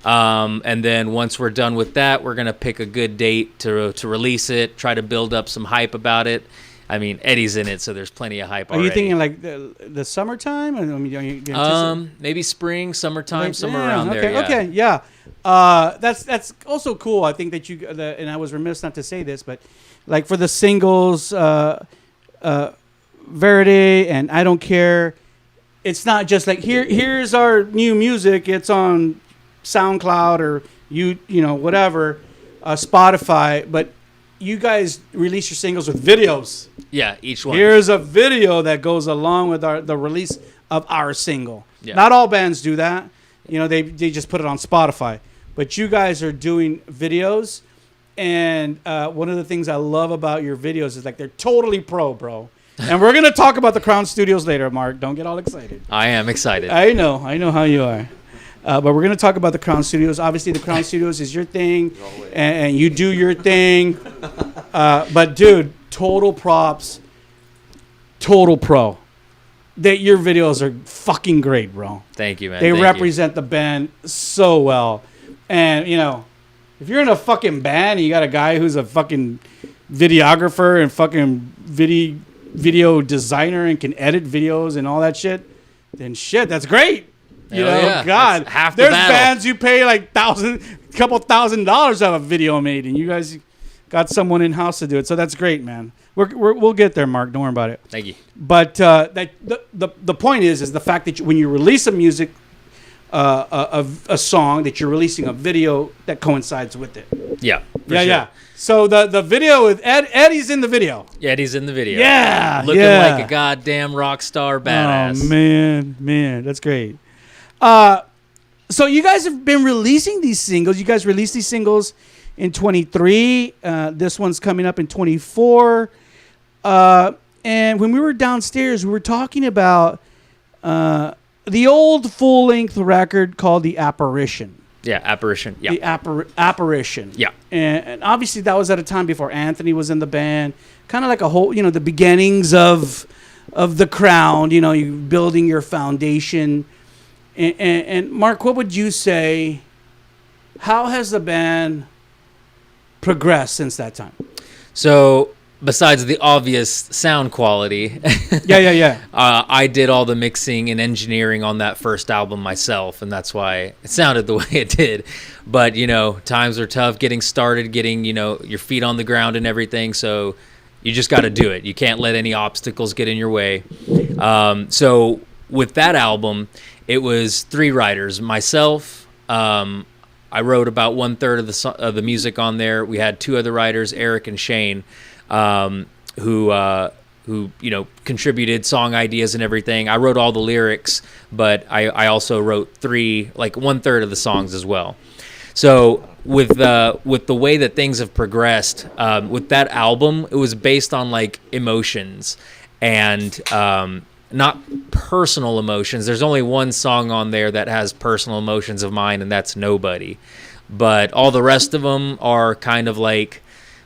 Speaker 2: And then once we're done with that, we're going to pick a good date to release it, try to build up some hype about it. I mean, Eddie's in it, so there's plenty of hype already.
Speaker 1: Are you thinking like the summertime? I mean,
Speaker 2: maybe spring, summertime, somewhere around there. Yeah.
Speaker 1: Okay, yeah. That's also cool. I think that and I was remiss not to say this, but like for the singles, Verity and I Don't Care, it's not just like here's our new music. It's on SoundCloud or whatever, Spotify. But you guys release your singles with videos.
Speaker 2: Yeah, each one.
Speaker 1: Here's a video that goes along with the release of our single. Yeah. Not all bands do that. They just put it on Spotify. But you guys are doing videos, and one of the things I love about your videos is like they're totally pro, bro. And we're gonna talk about the Crown Studios later, Mark. Don't get all excited.
Speaker 2: I am excited.
Speaker 1: I know how you are. But we're gonna talk about the Crown Studios. Obviously, the Crown Studios is your thing, and you do your thing. But dude, total props, total pro. That your videos are fucking great, bro.
Speaker 2: Thank you, man.
Speaker 1: They represent the band so well. And if you're in a fucking band and you got a guy who's a fucking videographer and fucking video designer and can edit videos and all that shit, then shit, that's great.
Speaker 2: Yeah.
Speaker 1: God,
Speaker 2: that's half the
Speaker 1: there's
Speaker 2: battle.
Speaker 1: bands you pay like couple $1,000 to have a video made, and you guys got someone in house to do it. So that's great, man. We'll get there, Mark. Don't worry about it.
Speaker 2: Thank you.
Speaker 1: But the point is the fact that when you release a music, a song, that you're releasing a video that coincides with it.
Speaker 2: Yeah.
Speaker 1: Yeah. So the video with Eddie's in the video.
Speaker 2: Yeah, Eddie's in the video.
Speaker 1: Yeah.
Speaker 2: Looking like a goddamn rock star badass.
Speaker 1: Oh, man. That's great. So you guys have been releasing these singles. You guys released these singles in 23. This one's coming up in 24. And when we were downstairs, we were talking about the old full-length record called The Apparition.
Speaker 2: Yeah, Apparition. Yeah.
Speaker 1: The Apparition.
Speaker 2: Yeah.
Speaker 1: And obviously that was at a time before Anthony was in the band. Kind of like a whole, the beginnings of the Crown, you building your foundation. And Mark, what would you say, how has the band progressed since that time?
Speaker 2: So besides the obvious sound quality,
Speaker 1: Yeah.
Speaker 2: I did all the mixing and engineering on that first album myself, and that's why it sounded the way it did. But, you know, times are tough getting started, getting, you know, your feet on the ground and everything, so you just got to do it. You can't let any obstacles get in your way. So with that album, it was 3 writers. Myself, I wrote about 1/3 of the music on there. We had 2 other writers, Eric and Shane, who you know, contributed song ideas and everything. I wrote all the lyrics, but I also wrote 1/3 of the songs as well. So with the way that things have progressed, with that album, it was based on like emotions and not personal emotions. There's only one song on there that has personal emotions of mine, and that's Nobody. But all the rest of them are kind of like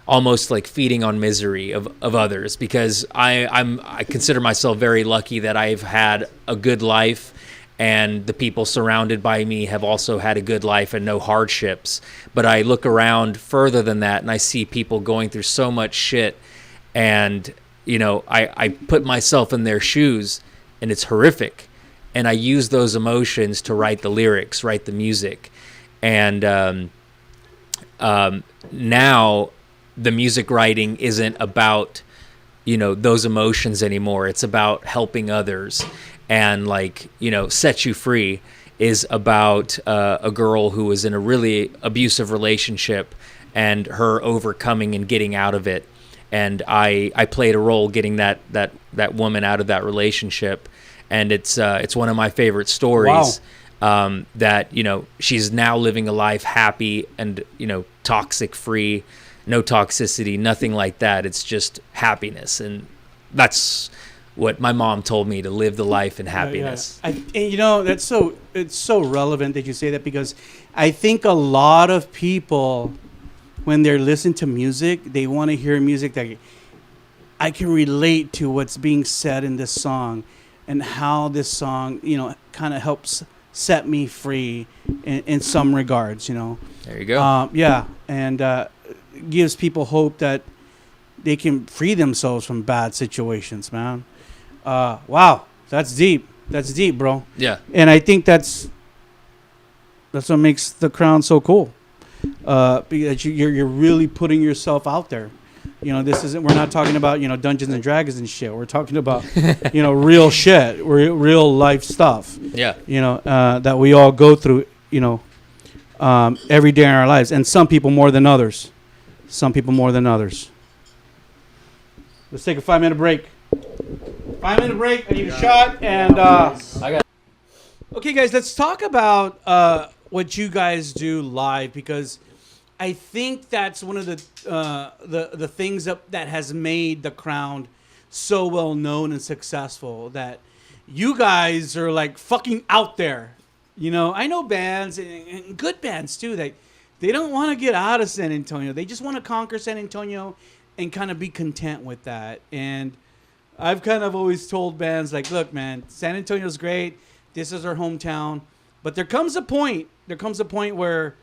Speaker 2: almost like feeding on misery of others, because I consider myself very lucky that I've had a good life, and the people surrounded by me have also had a good life and no hardships. But I look around further than that, and I see people going through so much shit, and you know, I put myself in their shoes, and it's horrific. And I use those emotions to write the lyrics, write the music. And now the music writing isn't about, you know, those emotions anymore. It's about helping others. And like, you know, Set You Free is about a girl who was in a really abusive relationship and her overcoming and getting out of it. And I played a role getting that woman out of that relationship, and it's one of my favorite stories. Wow. That, you know, she's now living a life happy and, you know, toxic free, no toxicity, nothing like that. It's just happiness, and that's what my mom told me, to live the life in happiness.
Speaker 1: Yeah. And you know, it's so relevant that you say that, because I think a lot of people, when they're listening to music, they want to hear music that I can relate to what's being said in this song, and how this song, you know, kind of helps set me free in some regards, you know.
Speaker 2: There you go.
Speaker 1: Yeah, and gives people hope that they can free themselves from bad situations, man. Wow, that's deep. That's deep, bro.
Speaker 2: Yeah.
Speaker 1: And I think that's what makes the Crown so cool. Because you're really putting yourself out there. You know, we're not talking about, you know, Dungeons and Dragons and shit. We're talking about, you know, real shit, real life stuff.
Speaker 2: Yeah.
Speaker 1: You know, that we all go through, you know, every day in our lives. And some people more than others. Some people more than others. Let's take a 5-minute break. 5-minute break. I need a shot. And okay, guys, let's talk about what you guys do live, because I think that's one of the things that has made the Crown so well known and successful, that you guys are like fucking out there. You know, I know bands and good bands too, that they don't want to get out of San Antonio. They just want to conquer San Antonio and kind of be content with that. And I've kind of always told bands like, look, man, San Antonio's great. This is our hometown. But there comes a point where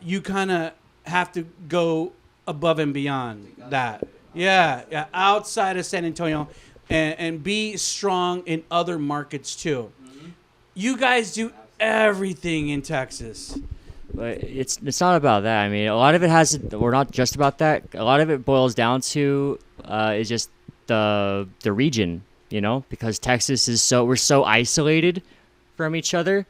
Speaker 1: you kind of have to go above and beyond that. Yeah, outside of San Antonio, and be strong in other markets too. Mm-hmm. You guys do everything in Texas.
Speaker 4: But it's not about that. I mean, a lot of it we're not just about that. A lot of it boils down to is just the region, you know, because Texas is we're so isolated from each other.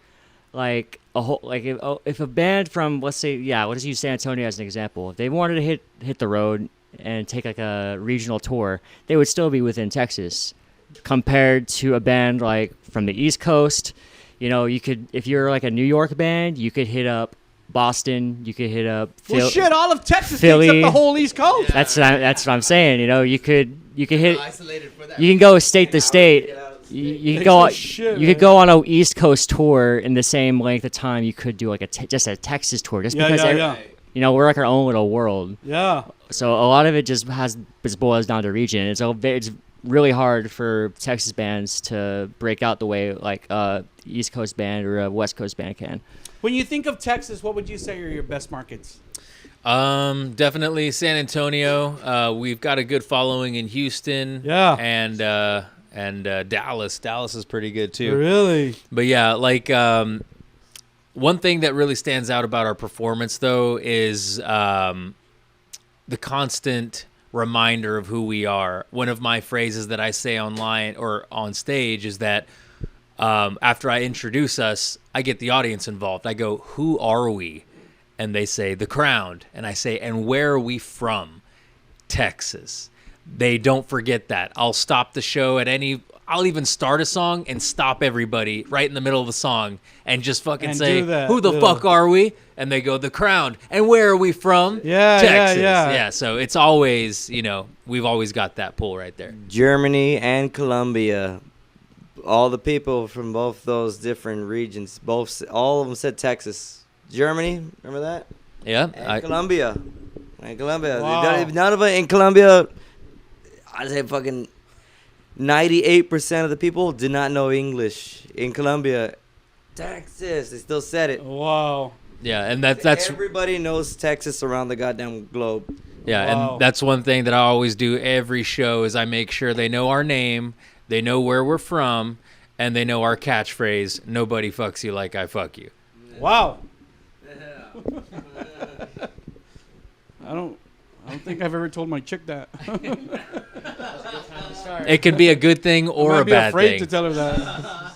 Speaker 4: Like if a band from, let's say, let's use San Antonio as an example. If they wanted to hit the road and take like a regional tour, they would still be within Texas. Compared to a band like from the East Coast, you know, you could, if you're like a New York band, you could hit up Boston, you could hit up
Speaker 1: all of Texas
Speaker 4: Philly,
Speaker 1: takes up the whole East Coast.
Speaker 4: Yeah. That's what I'm saying. You know, you could hit,
Speaker 5: isolated for that.
Speaker 4: You can go state to state. You could go on a East Coast tour in the same length of time you could do like just a Texas tour, just because you know, we're like our own little world.
Speaker 1: Yeah.
Speaker 4: So a lot of it just boils down to region. It's really hard for Texas bands to break out the way like East Coast band or a West Coast band can.
Speaker 1: When you think of Texas, what would you say are your best markets?
Speaker 2: Definitely San Antonio. We've got a good following in Houston.
Speaker 1: Yeah.
Speaker 2: And Dallas. Dallas is pretty good too.
Speaker 1: Really?
Speaker 2: But yeah, like one thing that really stands out about our performance though is the constant reminder of who we are. One of my phrases that I say online or on stage is that after I introduce us, I get the audience involved. I go, "Who are we?" And they say, "The Crown." And I say, "And where are we from?" Texas. They don't forget that. I'll stop the show I'll even start a song and stop everybody right in the middle of the song and just fucking
Speaker 1: And
Speaker 2: say,
Speaker 1: do that
Speaker 2: "Who the
Speaker 1: little-
Speaker 2: fuck are we?" And they go, "The Crown." "And where are we from?"
Speaker 1: Yeah,
Speaker 2: Texas.
Speaker 1: yeah.
Speaker 2: So it's always, we've always got that pull right there.
Speaker 3: Germany and Colombia. All the people from both those different regions, all of them said Texas. Germany, remember that?
Speaker 2: Yeah.
Speaker 3: And Colombia.
Speaker 1: Wow.
Speaker 3: None of it in Colombia, I'd say fucking 98% of the people did not know English. In Colombia, Texas, they still said it.
Speaker 1: Wow.
Speaker 2: Yeah, and that's
Speaker 3: Everybody knows Texas around the goddamn globe.
Speaker 2: Yeah,
Speaker 1: Wow.
Speaker 2: and that's one thing that I always do every show is I make sure they know our name, they know where we're from, and they know our catchphrase, "Nobody fucks you like I fuck you."
Speaker 1: Wow. I don't think I've ever told my chick that.
Speaker 2: It can be a good thing or
Speaker 1: I might
Speaker 2: a
Speaker 1: be
Speaker 2: bad
Speaker 1: afraid
Speaker 2: thing.
Speaker 1: to tell her that.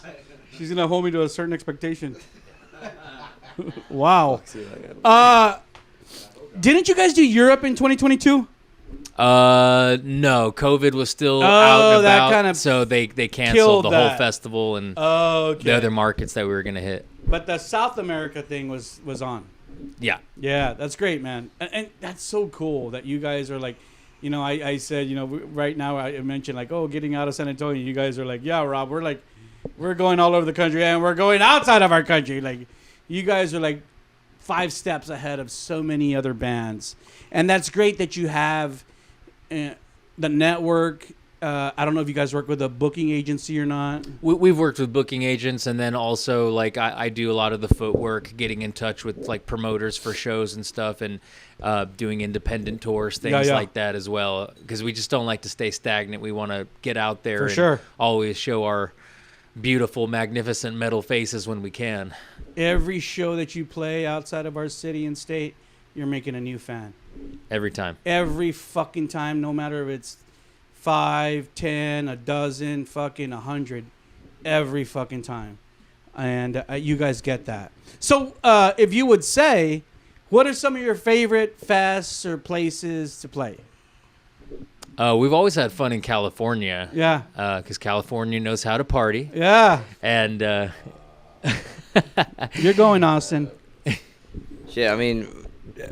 Speaker 1: She's gonna hold me to a certain expectation. Wow. Didn't you guys do Europe in 2022?
Speaker 2: No, COVID was still out and
Speaker 1: that
Speaker 2: about,
Speaker 1: kind of
Speaker 2: so they canceled
Speaker 1: killed
Speaker 2: the whole
Speaker 1: that.
Speaker 2: festival and
Speaker 1: Okay.
Speaker 2: the other markets that we were gonna hit.
Speaker 1: But the South America thing was on.
Speaker 2: Yeah.
Speaker 1: Yeah, that's great, man. And that's so cool that you guys are like, I said, right now I mentioned like, oh, getting out of San Antonio. You guys are like, yeah, Rob, we're going all over the country and we're going outside of our country. Like, you guys are like 5 steps ahead of so many other bands. And that's great that you have the network. I don't know if you guys work with a booking agency or not.
Speaker 2: We've worked with booking agents, and then also like I do a lot of the footwork, getting in touch with like promoters for shows and stuff, and doing independent tours, things
Speaker 1: Yeah.
Speaker 2: like that as well. Because we just don't like to stay stagnant. We want to get out there
Speaker 1: For
Speaker 2: and
Speaker 1: sure.
Speaker 2: always show our beautiful, magnificent metal faces when we can.
Speaker 1: Every show that you play outside of our city and state, you're making a new fan.
Speaker 2: Every time.
Speaker 1: Every fucking time, no matter if it's 5, 10, a dozen, fucking 100, every fucking time. And you guys get that. So if you would say, what are some of your favorite fests or places to play?
Speaker 2: We've always had fun in California.
Speaker 1: Yeah.
Speaker 2: Because California knows how to party.
Speaker 1: Yeah.
Speaker 2: And
Speaker 1: You're going, Austin.
Speaker 3: Shit, I mean,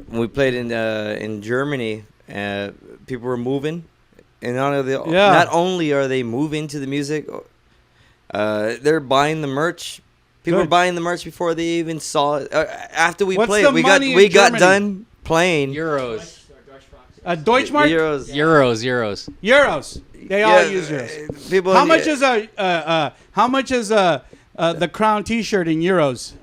Speaker 3: when we played in Germany, people were moving. And not only are they moving to the music, they're buying the merch. People were buying the merch before they even saw it. After we
Speaker 1: What's
Speaker 3: played,
Speaker 1: the
Speaker 3: we
Speaker 1: money
Speaker 3: got
Speaker 1: in
Speaker 3: done
Speaker 1: Germany?
Speaker 3: playing.
Speaker 2: Euros.
Speaker 1: Deutschmark?
Speaker 3: Euros.
Speaker 2: Euros.
Speaker 1: They all use euros.
Speaker 3: People.
Speaker 1: How much is the Crown T-shirt in euros?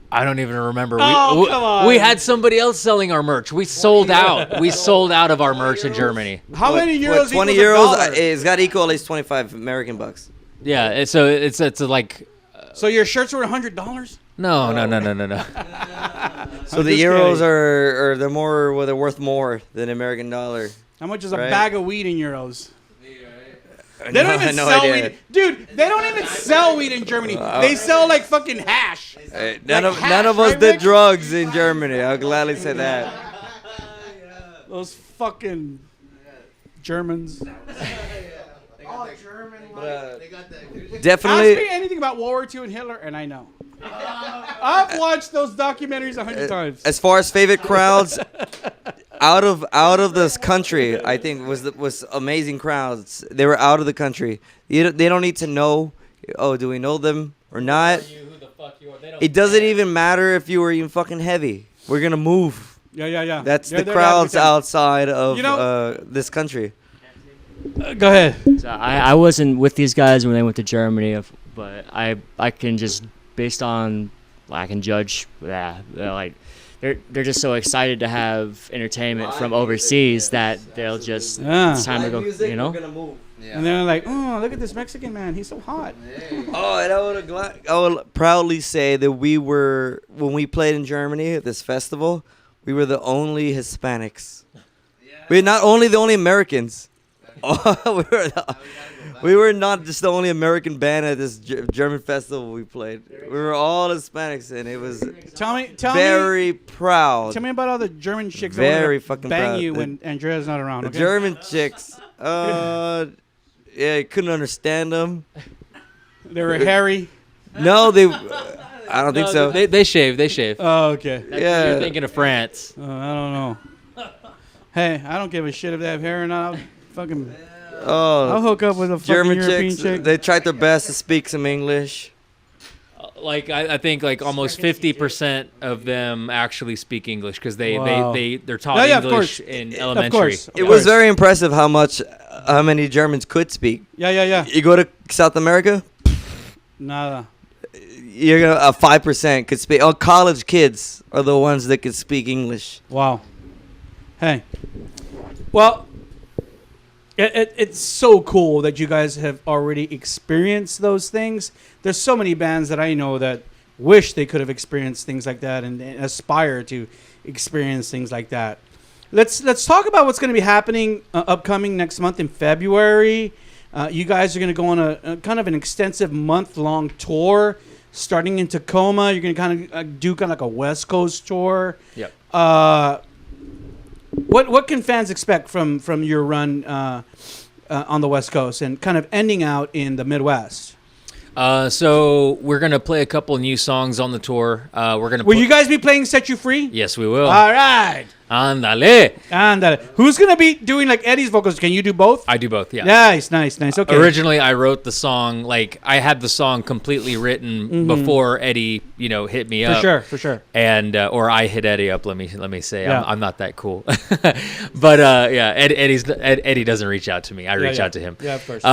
Speaker 2: I don't even remember.
Speaker 1: Oh, come on.
Speaker 2: We had somebody else selling our merch. We sold out. We sold out of our merch in Germany.
Speaker 1: How many euros?
Speaker 3: 20
Speaker 1: equals
Speaker 3: euros.
Speaker 1: a dollar?
Speaker 3: It's got to equal at least 25 American bucks.
Speaker 2: Yeah, so it's like
Speaker 1: So your shirts were $100?
Speaker 2: no.
Speaker 3: So the
Speaker 1: just
Speaker 3: euros
Speaker 1: kidding.
Speaker 3: are they're more, well, they're worth more than American dollar.
Speaker 1: How much is a
Speaker 3: Right.
Speaker 1: bag of weed in euros? They
Speaker 3: No-
Speaker 1: don't even
Speaker 3: no
Speaker 1: sell
Speaker 3: idea.
Speaker 1: weed, dude. They don't even sell weed in Germany. They sell like fucking hash.
Speaker 3: None
Speaker 1: Like
Speaker 3: of
Speaker 1: hash,
Speaker 3: us
Speaker 1: right,
Speaker 3: did
Speaker 1: Rick?
Speaker 3: drugs in Germany. I'll gladly say that.
Speaker 1: Those fucking Germans.
Speaker 3: Definitely.
Speaker 1: Ask me anything about World War II and Hitler, and I know. I've watched those documentaries 100 times.
Speaker 3: As far as favorite crowds, out of this country, I think was amazing crowds. They were out of the country. They don't need to know. Oh, do we know them or not? It doesn't even matter if you were even fucking heavy. We're gonna move.
Speaker 1: Yeah.
Speaker 3: That's
Speaker 1: They're
Speaker 3: the
Speaker 1: there
Speaker 3: crowds
Speaker 1: every time.
Speaker 3: outside of
Speaker 1: You know-
Speaker 3: this country.
Speaker 1: Go ahead.
Speaker 4: So I wasn't with these guys when they went to Germany, but I can just based on I can judge like they're just so excited to have entertainment from overseas that they'll just it's time to go, you know.
Speaker 1: And they're like, oh, look at this Mexican man, he's so hot.
Speaker 3: Oh, and I would proudly say that when we played in Germany at this festival, we were the only Hispanics. We're not only the only Americans. We were not just the only American band at this German festival we played. We were all Hispanics, and it was very proud.
Speaker 1: Tell me about all the German chicks
Speaker 3: Very
Speaker 1: that
Speaker 3: fucking
Speaker 1: bang
Speaker 3: proud.
Speaker 1: you when Andrea's not around.
Speaker 3: The
Speaker 1: Okay?
Speaker 3: German chicks, I couldn't understand them.
Speaker 1: They were hairy.
Speaker 3: No, I don't think so.
Speaker 2: They shave. They shave.
Speaker 1: Oh, okay.
Speaker 3: Yeah.
Speaker 2: You're thinking of France.
Speaker 1: I don't know. Hey, I don't give a shit if they have hair or not. I'll hook up with a fucking
Speaker 3: German
Speaker 1: European
Speaker 3: chicks,
Speaker 1: chick.
Speaker 3: they tried their best to speak some English.
Speaker 2: Like I think like almost 50% of them actually speak English because they're taught
Speaker 1: Yeah, of
Speaker 2: English
Speaker 1: course.
Speaker 2: in
Speaker 1: Of
Speaker 2: elementary.
Speaker 1: course.
Speaker 3: It was very impressive how many Germans could speak.
Speaker 1: Yeah.
Speaker 3: You go to South America,
Speaker 1: Nada.
Speaker 3: you're gonna 5% could speak. Oh, college kids are the ones that could speak English.
Speaker 1: Wow. Hey. Well, it's so cool that you guys have already experienced those things. There's so many bands that I know that wish they could have experienced things like that and aspire to experience things like that. Let's talk about what's going to be happening upcoming next month in February. You guys are going to go on a kind of an extensive month-long tour starting in Tacoma. You're going to kind of do kind of like a West Coast tour.
Speaker 2: Yep.
Speaker 1: What can fans expect from your run on the West Coast and kind of ending out in the Midwest?
Speaker 2: So we're gonna play a couple new songs on the tour.
Speaker 1: Will you guys be playing "Set You Free"?
Speaker 2: Yes, we will.
Speaker 1: All right.
Speaker 2: Andale.
Speaker 1: And who's gonna be doing like Eddie's vocals? Can you do both?
Speaker 2: I do both. Yeah.
Speaker 1: Nice. Okay.
Speaker 2: Originally, I wrote the song. Like I had the song completely written before Eddie, hit me up.
Speaker 1: For sure.
Speaker 2: And or I hit Eddie up. Let me say
Speaker 1: Yeah.
Speaker 2: I'm not that cool. But yeah, Eddie doesn't reach out to me. I reach out to him.
Speaker 1: Yeah, of course.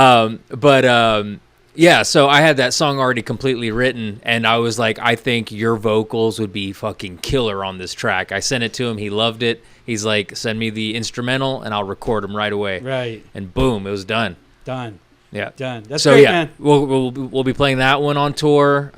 Speaker 2: Yeah, so I had that song already completely written, and I was like, I think your vocals would be fucking killer on this track. I sent it to him. He loved it. He's like, send me the instrumental, and I'll record them right away.
Speaker 1: Right.
Speaker 2: And boom, it was done.
Speaker 1: Done.
Speaker 2: Yeah.
Speaker 1: Done. That's
Speaker 2: so
Speaker 1: great,
Speaker 2: yeah,
Speaker 1: man.
Speaker 2: we'll be playing that one on tour.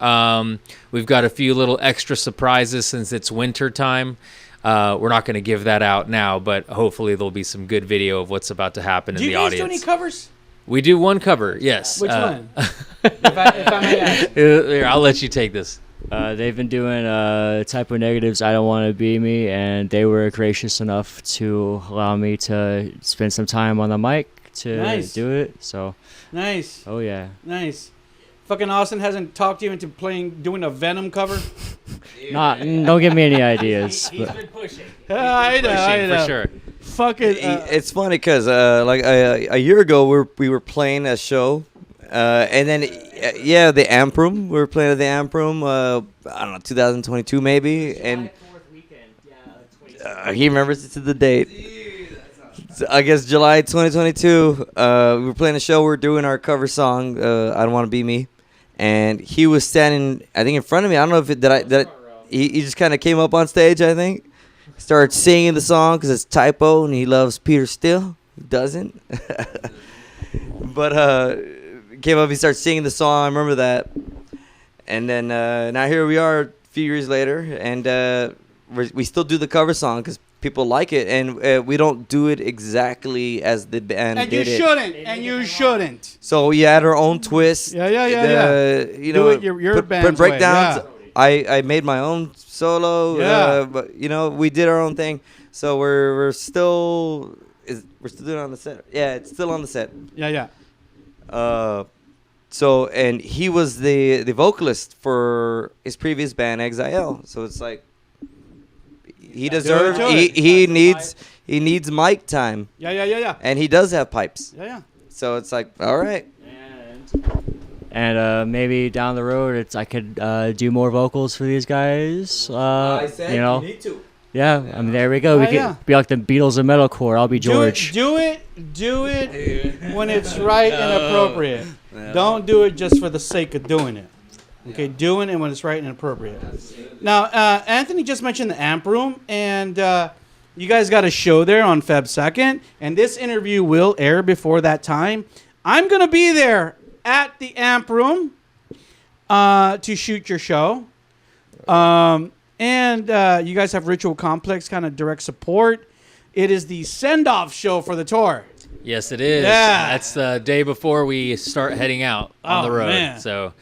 Speaker 2: We've got a few little extra surprises since it's winter time. We're not going to give that out now, but hopefully there'll be some good video of what's about to happen in the audience.
Speaker 1: Do you guys do any covers?
Speaker 2: We do one cover, yes.
Speaker 1: Which one? if I may ask.
Speaker 2: Here, I'll let you take this.
Speaker 4: They've been doing Typo Negative's "I Don't Want to Be Me," and they were gracious enough to allow me to spend some time on the mic to do it. So
Speaker 1: nice.
Speaker 4: Oh yeah.
Speaker 1: Nice. Fucking Austin hasn't talked you into doing a Venom cover.
Speaker 4: Don't give me any ideas.
Speaker 2: He's been pushing.
Speaker 1: I know.
Speaker 2: For sure.
Speaker 1: Fucking.
Speaker 3: It's funny because like a year ago we were playing a show, and then the Amp Room. We were playing at the Amp Room. I don't know, 2022 maybe, and he remembers it to the date. I guess July 2022. We were playing a show. We were doing our cover song, "I Don't Want to Be Me," and he was standing, I think, in front of me. I don't know if he just kind of came up on stage. I think started singing the song because it's Typo and he loves Peter Steele. Who doesn't? But came up. He started singing the song. I remember that. And then now here we are a few years later, and we still do the cover song because people like it, and we don't do it exactly as the band did it.
Speaker 1: And you shouldn't.
Speaker 3: So we add our own twist.
Speaker 1: Yeah.
Speaker 3: You know,
Speaker 1: Do it your band's
Speaker 3: put breakdowns.
Speaker 1: way,
Speaker 3: I made my own solo.
Speaker 1: Yeah.
Speaker 3: But we did our own thing. So we're still doing it on the set. Yeah, it's still on the set.
Speaker 1: Yeah.
Speaker 3: So and he was the vocalist for his previous band Exile. So it's like he deserves. He needs mic time.
Speaker 1: Yeah.
Speaker 3: And he does have pipes.
Speaker 1: Yeah.
Speaker 3: So it's like, all right.
Speaker 4: And maybe down the road, I could do more vocals for these guys.
Speaker 3: I said you need to.
Speaker 4: Yeah, I mean, there we go. We could be like the Beatles of metalcore. I'll be George.
Speaker 1: Do it when it's right and appropriate. Don't do it just for the sake of doing it. Okay, doing it when it's right and appropriate. Now, Anthony just mentioned the amp room, and you guys got a show there on Feb 2nd, and this interview will air before that time. I'm going to be there at the amp room to shoot your show. And you guys have Ritual Complex kind of direct support. It is the send-off show for the tour.
Speaker 2: Yes, it is.
Speaker 1: Yeah.
Speaker 2: That's the day before we start heading out on the road. Man. So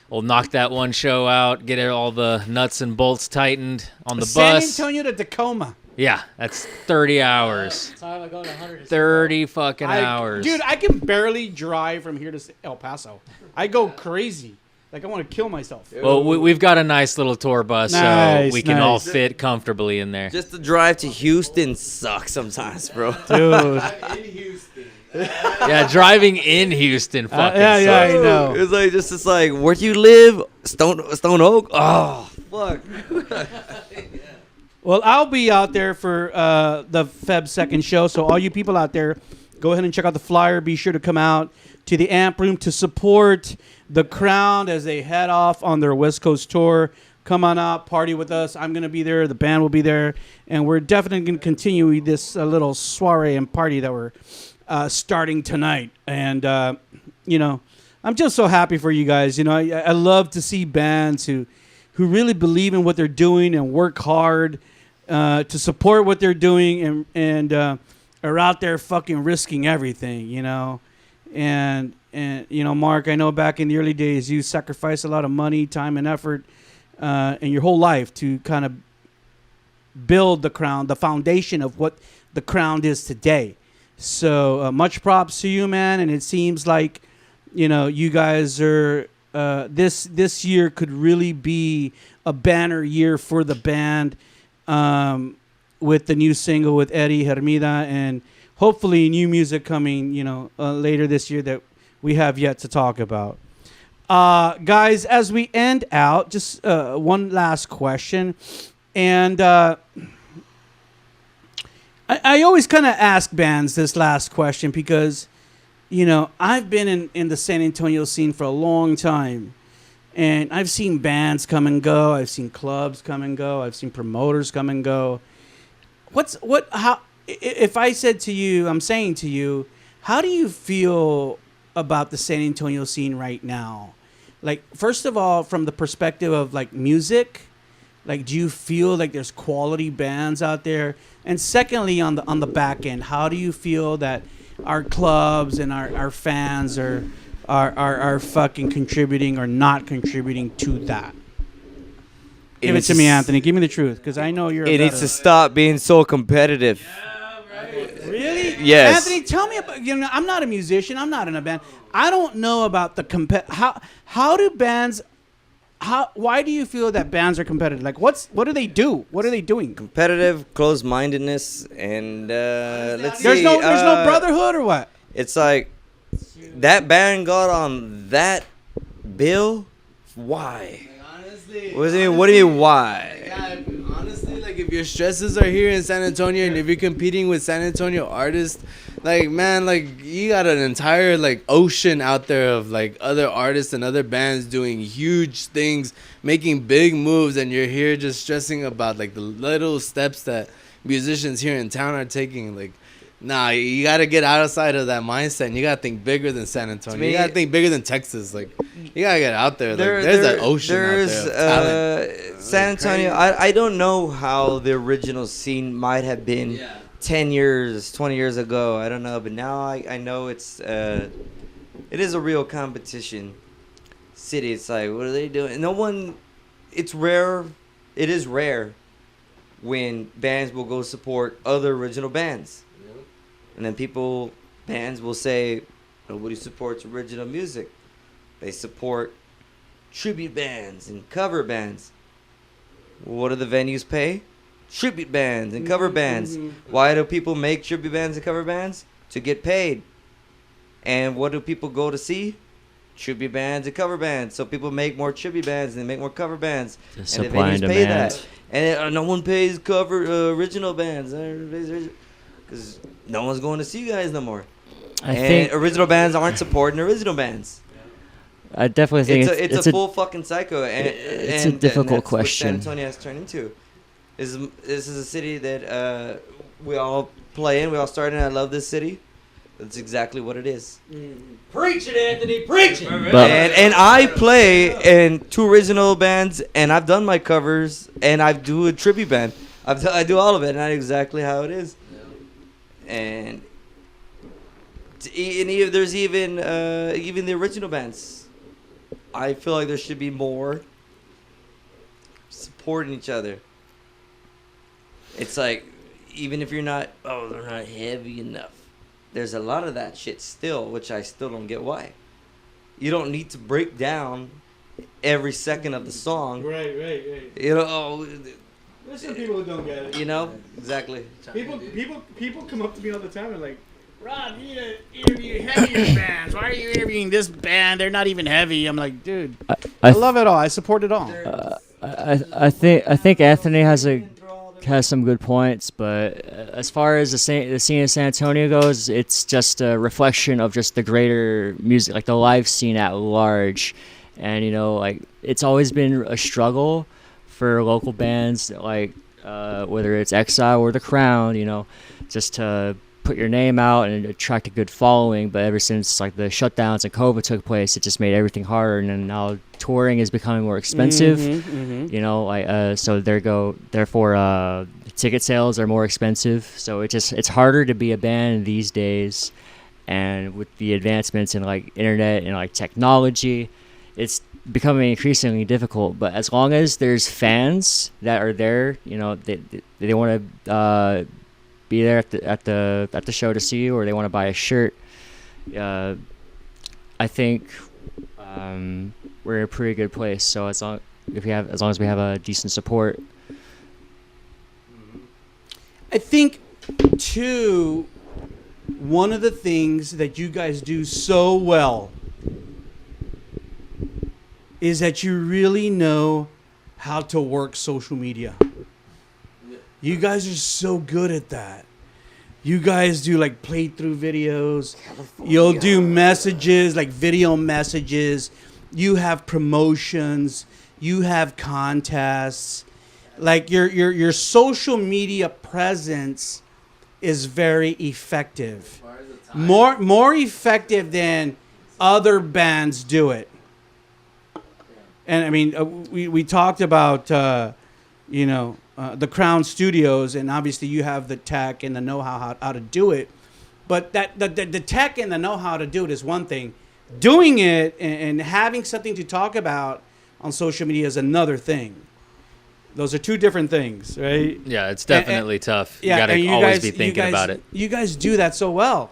Speaker 2: we'll knock that one show out, get all the nuts and bolts tightened on the bus.
Speaker 1: San Antonio to Tacoma.
Speaker 2: Yeah, that's 30 hours. 30 fucking hours.
Speaker 1: Dude, I can barely drive from here to El Paso. I go crazy. Like, I want to kill myself.
Speaker 2: Well, we've got a nice little tour bus, so we can all fit comfortably in there.
Speaker 3: Just the drive to Houston sucks sometimes, bro.
Speaker 1: Dude.
Speaker 5: In Houston.
Speaker 2: Yeah, driving in Houston fucking
Speaker 1: yeah,
Speaker 2: sucks.
Speaker 1: I know.
Speaker 3: It's like it's like where do you live? Stone Oak? Oh, fuck.
Speaker 1: Well, I'll be out there for the Feb 2nd show, so all you people out there, go ahead and check out the flyer. Be sure to come out to the amp room to support the Crown as they head off on their West Coast tour. Come on out, party with us. I'm going to be there. The band will be there. And we're definitely going to continue this little soiree and party that we're starting tonight. And, I'm just so happy for you guys. I love to see bands who really believe in what they're doing and work hard to support what they're doing and are out there fucking risking everything, And Mark, I know back in the early days you sacrificed a lot of money, time, and effort in your whole life to kind of build the Crown, the foundation of what the Crown is today. So much props to you, man. And it seems like, you guys are this year could really be a banner year for the band with the new single with Eddie Hermida and hopefully new music coming, later this year that we have yet to talk about. Guys, as we end out, just one last question. And I always kind of ask bands this last question because, I've been in the San Antonio scene for a long time. And I've seen bands come and go. I've seen clubs come and go. I've seen promoters come and go. If I said to you, I'm saying to you, how do you feel about the San Antonio scene right now? Like, first of all, from the perspective of like music, like, do you feel like there's quality bands out there? And secondly, on the back end, how do you feel that our clubs and our fans are fucking contributing or not contributing to that? Give it to me, Anthony. Give me the truth, because I know you're.
Speaker 3: It needs to stop being so competitive.
Speaker 1: Really?
Speaker 3: Yes.
Speaker 1: Anthony, tell me about. I'm not a musician. I'm not in a band. I don't know about the How do bands? Why do you feel that bands are competitive? Like, what do they do? What are they doing?
Speaker 3: Competitive, closed-mindedness, and let's see.
Speaker 1: There's no brotherhood or what?
Speaker 3: It's like that band got on that bill. Why? What do you mean? Why?
Speaker 5: Yeah, honestly, like if your stresses are here in San Antonio and if you're competing with San Antonio artists, like man, like you got an entire like ocean out there of like other artists and other bands doing huge things, making big moves, and you're here just stressing about like the little steps that musicians here in town are taking. Like, nah, you got to get outside of that mindset. And you got to think bigger than San Antonio. You got to think bigger than Texas. Like, you got to get out there. There's an ocean out there of talent.
Speaker 3: San Antonio, I don't know how the original scene might have been 10 years, 20 years ago. I don't know. But now I know it is a real competition city. It's like, what are they doing? It's rare. It is rare when bands will go support other original bands. And then bands will say, nobody supports original music. They support tribute bands and cover bands. What do the venues pay? Tribute bands and cover bands. Why do people make tribute bands and cover bands? To get paid. And what do people go to see? Tribute bands and cover bands. So people make more tribute bands and they make more cover bands.
Speaker 4: The
Speaker 3: and
Speaker 4: supply
Speaker 3: the venues
Speaker 4: and
Speaker 3: pay
Speaker 4: demand.
Speaker 3: that. And no one pays cover original bands. Because no one's going to see you guys no more.
Speaker 4: I think
Speaker 3: original bands aren't supporting original bands.
Speaker 4: I definitely think
Speaker 3: it's a full fucking cycle, and
Speaker 4: it's a difficult question.
Speaker 3: What San Antonio has turned into. This is a city that we all play in. We all started in. I love this city. That's exactly what it is.
Speaker 1: Preach it, Anthony. Preach it.
Speaker 3: And I play in 2 original bands, and I've done my covers, and I do a tribute band. I do all of it, and that's exactly how it is. And there's even the original bands. I feel like there should be more supporting each other. It's like, even if you're not, they're not heavy enough. There's a lot of that shit still, which I still don't get why. You don't need to break down every second of the song.
Speaker 1: Right.
Speaker 3: You know,
Speaker 1: There's some people who don't get it.
Speaker 3: you know, exactly.
Speaker 1: People come up to me all the time and like, Rob, you need to interview heavier bands. Why are you interviewing this band? They're not even heavy. I'm like, dude, I love it all. I support it all.
Speaker 4: I think Anthony has some good points, but as far as the scene in San Antonio goes, it's just a reflection of just the greater music, like the live scene at large. And you know, like it's always been a struggle for local bands, like whether it's Exile or The Crown, you know, just to put your name out and attract a good following. But ever since like the shutdowns and COVID took place, it just made everything harder, and then now touring is becoming more expensive. You know, like so therefore ticket sales are more expensive, so it's harder to be a band these days. And with the advancements in like internet and like technology, it's becoming increasingly difficult. But as long as there's fans that are there, you know, they want to be there at the show to see you, or they want to buy a shirt, I think we're in a pretty good place. So as long as we have a decent support.
Speaker 1: I think, too, one of the things that you guys do so well is that you really know how to work social media. You guys are so good at that. You guys do like playthrough videos. You'll do messages, like video messages. You have promotions. You have contests. Like your social media presence is very effective. More effective than other bands do it. And I mean, we talked about the Crown Studios, and obviously you have the tech and the know-how how to do it. But the tech and the know-how to do it is one thing. Doing it and having something to talk about on social media is another thing. Those are 2 different things, right?
Speaker 2: Yeah, it's definitely tough.
Speaker 1: Yeah,
Speaker 2: you gotta always be thinking about it.
Speaker 1: You guys do that so well.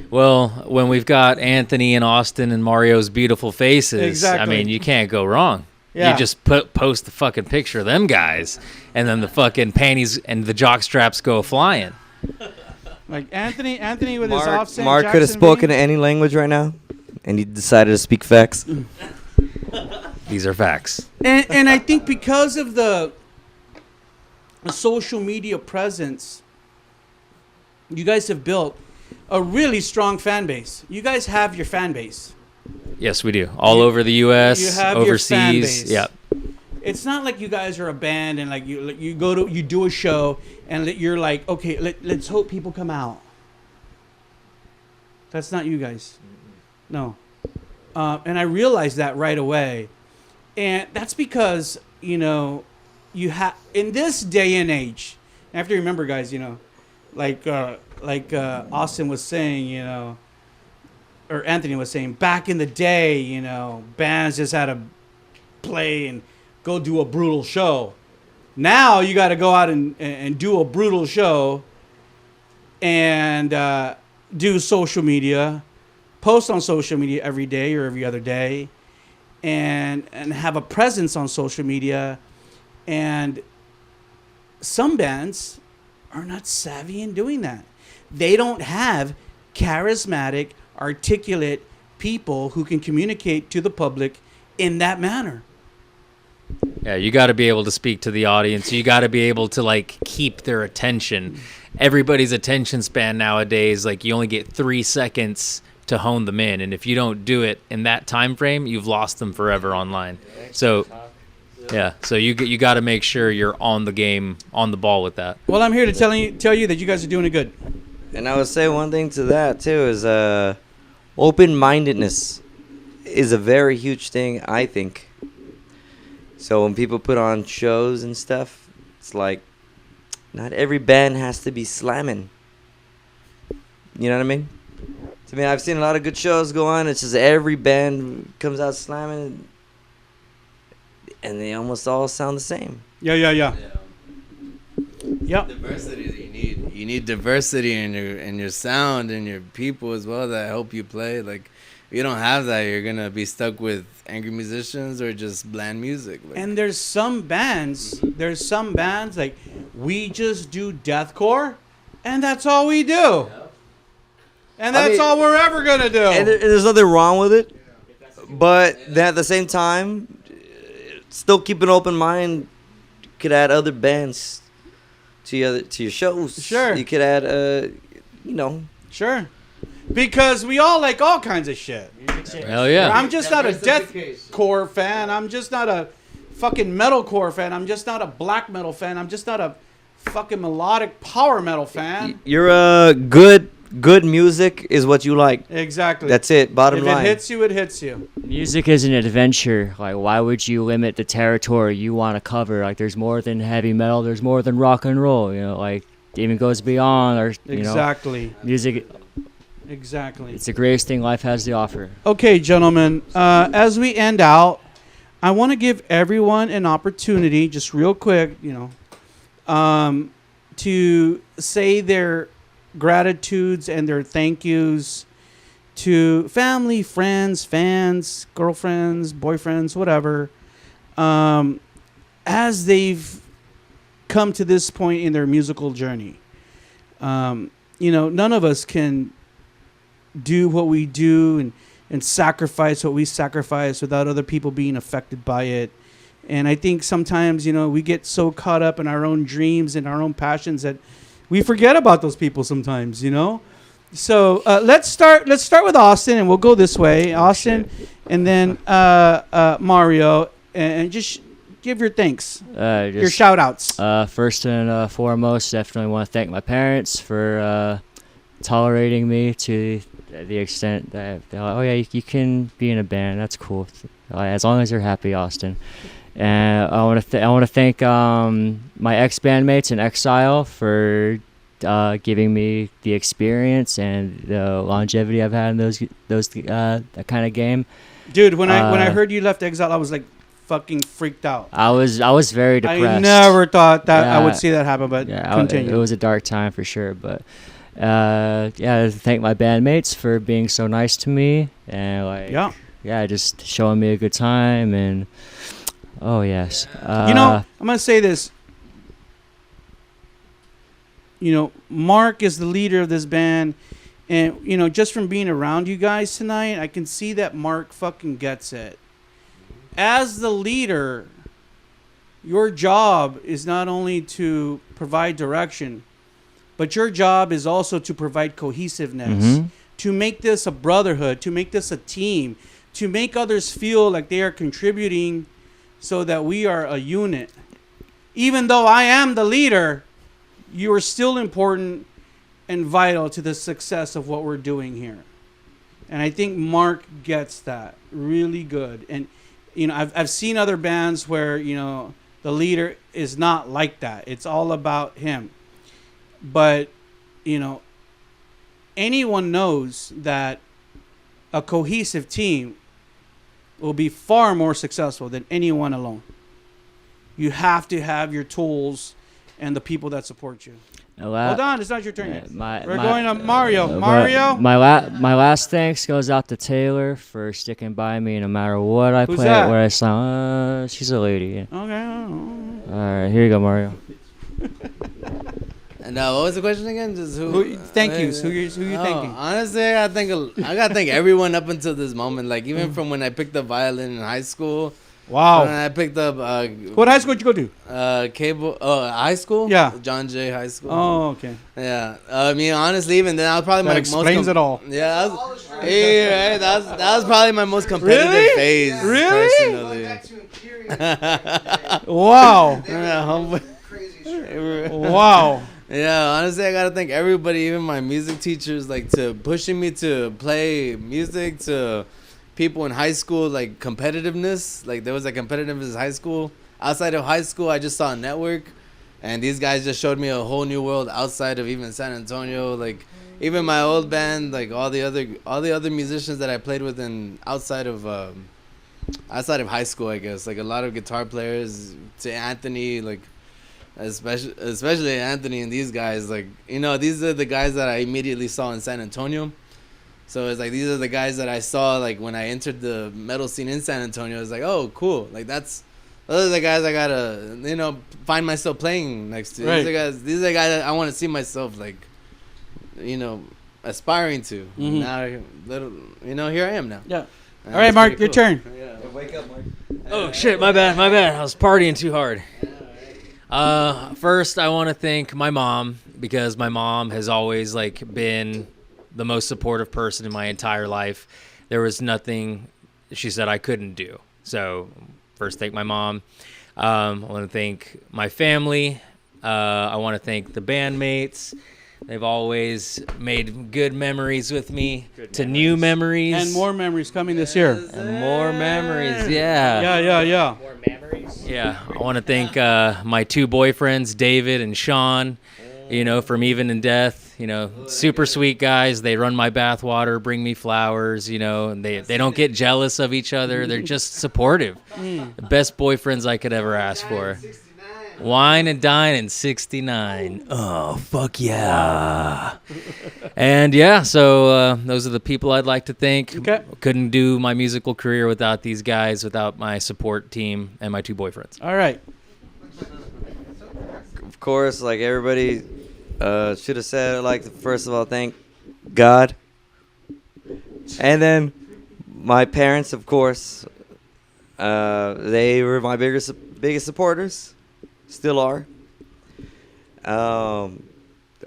Speaker 2: Well, when we've got Anthony and Austin and Mario's beautiful faces,
Speaker 1: exactly.
Speaker 2: I mean, you can't go wrong. Yeah. You just post the fucking picture of them guys, and then the fucking panties and the jock straps go flying.
Speaker 1: Like Anthony with his offset.
Speaker 3: Mark could have spoken any language right now, and he decided to speak facts.
Speaker 2: These are facts.
Speaker 1: And I think because of the social media presence, you guys have built a really strong fan base. You guys have your fan base.
Speaker 2: Yes, we do. All over the U.S.,
Speaker 1: you have
Speaker 2: overseas.
Speaker 1: Your fan base.
Speaker 2: Yeah.
Speaker 1: It's not like you guys are a band and like you do a show and you're like, okay, let's hope people come out. That's not you guys. No. And I realized that right away. And that's because, you have in this day and age, you have to remember, guys, like Austin was saying, or Anthony was saying, back in the day, bands just had to play and go do a brutal show. Now you got to go out and do a brutal show and do social media, post on social media every day or every other day, and have a presence on social media. And some bands are not savvy in doing that. They don't have charismatic, articulate people who can communicate to the public in that manner.
Speaker 2: Yeah, you got to be able to speak to the audience. You got to be able to like keep their attention. Everybody's attention span nowadays, like you only get 3 seconds to hone them in. And if you don't do it in that time frame, you've lost them forever online. So yeah, so you got to make sure you're on the game, on the ball with that.
Speaker 1: Well, I'm here to tell you that you guys are doing it good.
Speaker 3: And I would say one thing to that too is open-mindedness is a very huge thing, I think. So when people put on shows and stuff, it's like not every band has to be slamming. You know what I mean? I mean, I've seen a lot of good shows go on. It's just every band comes out slamming, and they almost all sound the same.
Speaker 1: Yeah. Yep.
Speaker 5: Diversity that you need. You need diversity in your sound and your people as well that help you play. Like, if you don't have that, you're gonna be stuck with angry musicians or just bland music. Like,
Speaker 1: And there's some bands like we just do deathcore, and that's all we do. And that's all we're ever gonna do.
Speaker 3: And there's nothing wrong with it, but then at the same time, still keep an open mind. You could add other bands to your shows.
Speaker 1: Sure.
Speaker 3: You could add,
Speaker 1: Sure. Because we all like all kinds of shit.
Speaker 2: Hell yeah.
Speaker 1: I'm just not a deathcore fan. I'm just not a fucking metalcore fan. I'm just not a black metal fan. I'm just not a fucking melodic power metal fan.
Speaker 3: You're a good music is what you like.
Speaker 1: Exactly.
Speaker 3: That's it. Bottom line.
Speaker 1: If it hits you, it hits you.
Speaker 4: Music is an adventure. Like, why would you limit the territory you want to cover? Like, there's more than heavy metal. There's more than rock and roll. You know, like, it even goes beyond. Or
Speaker 1: Exactly.
Speaker 4: Music.
Speaker 1: Exactly.
Speaker 4: It's the greatest thing life has to offer.
Speaker 1: Okay, gentlemen. As we end out, I want to give everyone an opportunity, just real quick, to say their gratitudes and their thank yous to family, friends, fans, girlfriends, boyfriends, whatever, as they've come to this point in their musical journey. None of us can do what we do and sacrifice what we sacrifice without other people being affected by it. And I think sometimes, we get so caught up in our own dreams and our own passions that we forget about those people sometimes, So let's start with Austin, and we'll go this way, Austin, and then Mario, and just give your thanks, your shout outs.
Speaker 4: First and foremost, definitely want to thank my parents for tolerating me to the extent that they're like, oh yeah, you can be in a band, that's cool, as long as you're happy, Austin. And I want to thank my ex-bandmates in exile for giving me the experience and the longevity I've had in that kind of game.
Speaker 1: Dude, when I heard you left exile, I was like fucking freaked out.
Speaker 4: I was very depressed.
Speaker 1: I never thought that I would see that happen, but continue.
Speaker 4: It was a dark time for sure, but thank my bandmates for being so nice to me and just showing me a good time. And oh yes,
Speaker 1: I'm gonna say this. Marc is the leader of this band, and just from being around you guys tonight, I can see that Marc fucking gets it. As the leader, your job is not only to provide direction, but your job is also to provide cohesiveness, to make this a brotherhood, to make this a team, to make others feel like they are contributing so that we are a unit. Even though I am the leader, you are still important and vital to the success of what we're doing here. And I think Marc gets that really good. And, I've seen other bands where, the leader is not like that. It's all about him. But, anyone knows that a cohesive team will be far more successful than anyone alone. You have to have your tools and the people that support you. Hold on, it's not your turn yet. We're going to Mario. Mario?
Speaker 4: My last thanks goes out to Taylor for sticking by me no matter what I play,
Speaker 1: that?
Speaker 4: where I sound. She's a lady. Yeah.
Speaker 1: Okay.
Speaker 4: All right, here you go, Mario.
Speaker 5: And what was the question again? Just
Speaker 1: thank yous. Who you thanking?
Speaker 5: Honestly, I gotta thank everyone up until this moment. Like even from when I picked up violin in high school,
Speaker 1: Wow.
Speaker 5: And I picked up.
Speaker 1: What high school did you go to?
Speaker 5: Cable. High school.
Speaker 1: Yeah.
Speaker 5: John Jay High School.
Speaker 1: Oh, okay.
Speaker 5: Yeah. I mean, honestly, even then, I was probably
Speaker 1: That
Speaker 5: my
Speaker 1: explains it all.
Speaker 5: Yeah. Right. That was probably my most competitive
Speaker 1: Really?
Speaker 5: phase.
Speaker 1: Really?
Speaker 5: Personally.
Speaker 1: Wow.
Speaker 5: Yeah,
Speaker 1: Wow.
Speaker 5: yeah, honestly, I gotta thank everybody, even my music teachers, like to pushing me to play music, to people in high school, like competitiveness. Like there was a competitiveness in high school. Outside of high school, I just saw a network, and these guys just showed me a whole new world outside of even San Antonio. Like even my old band, like all the other musicians that I played with in outside of high school, I guess. Like a lot of guitar players, to Anthony, like. Especially Anthony and these guys, like, you know, these are the guys that I immediately saw in San Antonio. So it's like these are the guys that I saw like when I entered the metal scene in San Antonio. It's like, oh, cool, like those are the guys I gotta, you know, find myself playing next to.
Speaker 1: Right.
Speaker 5: These are the guys that I want to see myself, like, you know, aspiring to.
Speaker 1: Mm-hmm.
Speaker 5: Now, here I am now.
Speaker 1: Yeah. All right, Mark, your turn.
Speaker 5: Yeah.
Speaker 3: Wake up, Mark.
Speaker 2: Oh shit, my bad. I was partying too hard. First, I want to thank my mom, because my mom has always like been the most supportive person in my entire life. There was nothing she said I couldn't do. So first, thank my mom. I want to thank my family. I want to thank the bandmates. They've always made good memories with me, new memories.
Speaker 1: And more memories coming this year.
Speaker 2: And more memories, yeah.
Speaker 1: Yeah.
Speaker 4: More memories.
Speaker 2: Yeah, I want to thank my two boyfriends, David and Sean, you know, from Even in Death. You know, super sweet guys. They run my bathwater, bring me flowers, you know, and they don't get jealous of each other. They're just supportive. The best boyfriends I could ever ask for. Wine and dine in 69. Oh, fuck yeah. And yeah, so those are the people I'd like to thank.
Speaker 1: Okay.
Speaker 2: Couldn't do my musical career without these guys, without my support team and my two boyfriends.
Speaker 1: All right.
Speaker 3: Of course, like everybody should have said, I'd like to first of all thank God. And then my parents, of course. They were my biggest supporters. Still are. I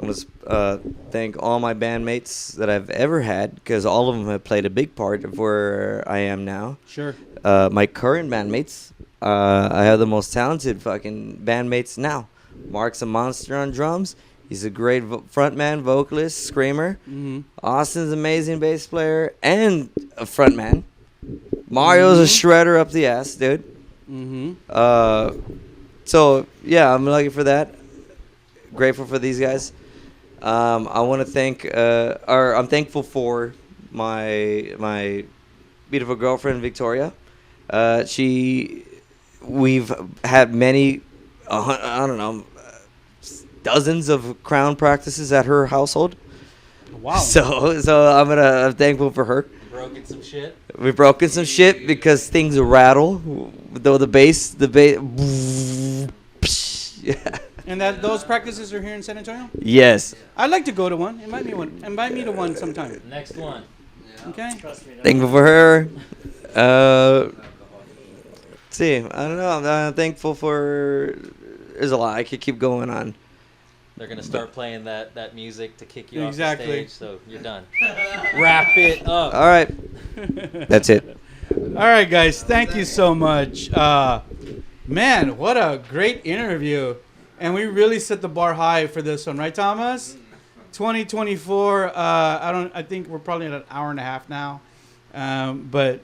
Speaker 3: want to thank all my bandmates that I've ever had, because all of them have played a big part of where I am now.
Speaker 1: Sure.
Speaker 3: My current bandmates, I have the most talented fucking bandmates now. Mark's a monster on drums. He's a great frontman, vocalist, screamer.
Speaker 1: Mm-hmm.
Speaker 3: Austin's an amazing bass player and a frontman. Mario's a shredder up the ass, dude.
Speaker 1: Mm-hmm.
Speaker 3: So yeah, I'm lucky for that. Grateful for these guys. I want to thank, or I'm thankful for my beautiful girlfriend Victoria. We've had many, I don't know, dozens of crown practices at her household.
Speaker 1: Wow.
Speaker 3: So I'm thankful for her.
Speaker 2: Broken some shit.
Speaker 3: We've broken some shit because things rattle. Though the bass. Yeah.
Speaker 1: And those practices are here in San Antonio?
Speaker 3: Yes.
Speaker 1: I'd like to go to one. Invite me to one sometime.
Speaker 2: Next one.
Speaker 1: Okay.
Speaker 3: Thankful for her. Let's see, I don't know. I'm thankful for. There's a lot. I could keep going on.
Speaker 2: They're going to start playing that music to kick you
Speaker 1: Exactly.
Speaker 2: off the stage, so you're done. Wrap it up.
Speaker 3: All right. That's it.
Speaker 1: All right, guys. Thank you so much. Man, what a great interview. And we really set the bar high for this one, right, Thomas? 2024. I think we're probably at an hour and a half now. But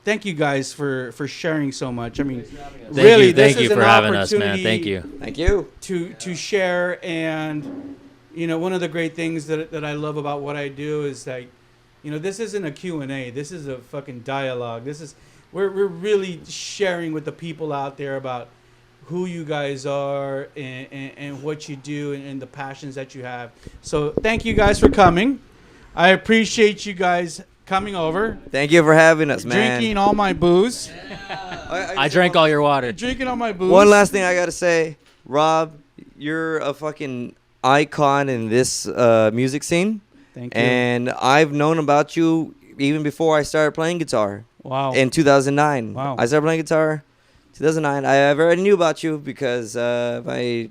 Speaker 1: thank you guys for sharing so much. I mean, really,
Speaker 2: thank
Speaker 1: this
Speaker 2: you
Speaker 1: is
Speaker 2: for
Speaker 1: an
Speaker 2: having us, man.
Speaker 1: opportunity
Speaker 2: Thank you.
Speaker 3: Thank you.
Speaker 1: to share. And you know, one of the great things that I love about what I do is like, you know, this isn't a Q&A. This is a fucking dialogue. We're really sharing with the people out there about who you guys are and what you do and the passions that you have. So thank you guys for coming. I appreciate you guys coming over.
Speaker 3: Thank you for having us, man.
Speaker 1: Drinking all my booze.
Speaker 2: I drank all your water.
Speaker 1: Drinking all my booze.
Speaker 3: One last thing I gotta say, Rob, you're a fucking icon in this music scene.
Speaker 1: Thank you.
Speaker 3: And I've known about you even before I started playing guitar.
Speaker 1: Wow.
Speaker 3: In 2009.
Speaker 1: Wow.
Speaker 3: I started playing guitar 2009. I already knew about you because my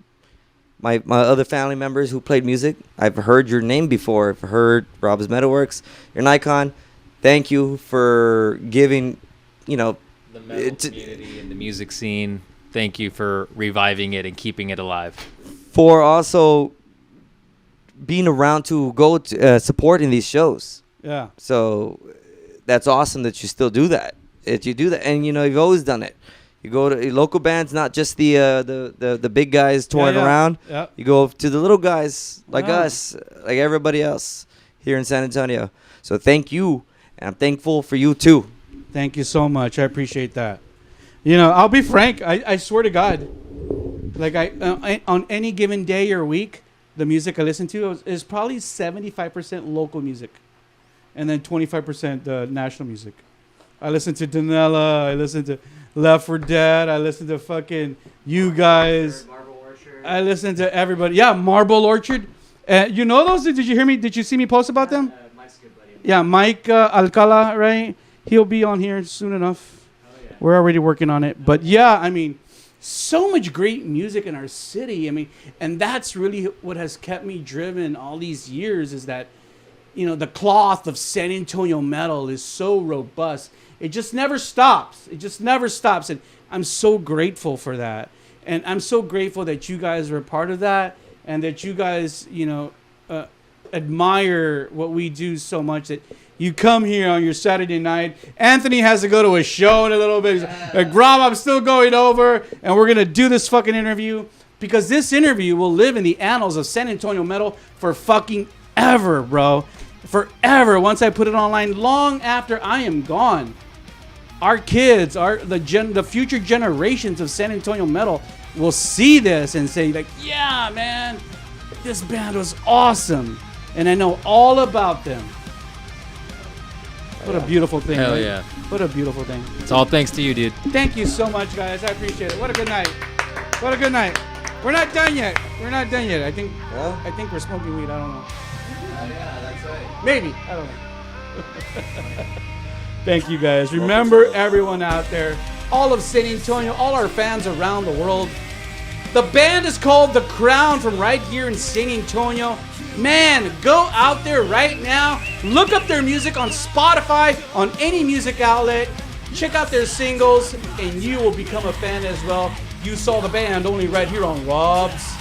Speaker 3: other family members who played music, I've heard your name before. I've heard Rob's MetalWorks. You're an icon. Thank you for giving, you know,
Speaker 2: the metal community and the music scene. Thank you for reviving it and keeping it alive.
Speaker 3: For also being around to go to, support in these shows.
Speaker 1: Yeah.
Speaker 3: So that's awesome that you still do that. That you do that, and you know you've always done it. You go to local bands, not just the big guys touring around.
Speaker 1: Yeah.
Speaker 3: You go to the little guys like
Speaker 1: Wow.
Speaker 3: us, like everybody else here in San Antonio. So thank you, and I'm thankful for you too.
Speaker 1: Thank you so much. I appreciate that. You know, I'll be frank. I swear to God, like on any given day or week, the music I listen to is probably 75% local music, and then 25% national music. I listen to Danella. I listen to Left 4 Dead. I listen to fucking you guys.
Speaker 4: Marble Orchard.
Speaker 1: I listen to everybody. Yeah, Marble Orchard. You know those? Did you hear me? Did you see me post about them?
Speaker 4: Mike's a good buddy.
Speaker 1: Yeah, Mike Alcala, right? He'll be on here soon enough.
Speaker 4: Oh, yeah.
Speaker 1: We're already working on it. But yeah, I mean, so much great music in our city. I mean, and that's really what has kept me driven all these years is that, you know, the cloth of San Antonio metal is so robust. It just never stops. It just never stops. And I'm so grateful for that. And I'm so grateful that you guys are a part of that and that you guys, you know, admire what we do so much that you come here on your Saturday night. Anthony has to go to a show in a little bit. He's like, Rob, I'm still going over, and we're going to do this fucking interview because this interview will live in the annals of San Antonio metal for fucking ever, bro. Forever. Once I put it online, long after I am gone. Our kids, the future generations of San Antonio metal will see this and say, like, yeah, man, this band was awesome. And I know all about them. What a beautiful thing.
Speaker 2: Hell
Speaker 1: right?
Speaker 2: yeah.
Speaker 1: What a beautiful thing.
Speaker 2: It's all thanks to you, dude.
Speaker 1: Thank you so much, guys. I appreciate it. What a good night. What a good night. We're not done yet. I think we're smoking weed. I don't know.
Speaker 5: Yeah, that's right.
Speaker 1: Maybe. I don't know. Thank you, guys. Remember, everyone out there, all of San Antonio, all our fans around the world, the band is called The Crown from right here in San Antonio. Man, go out there right now. Look up their music on Spotify, on any music outlet. Check out their singles, and you will become a fan as well. You saw the band only right here on Rob's.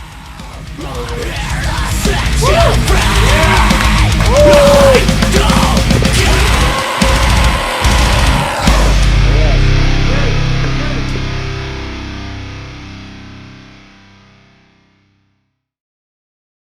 Speaker 1: Woo!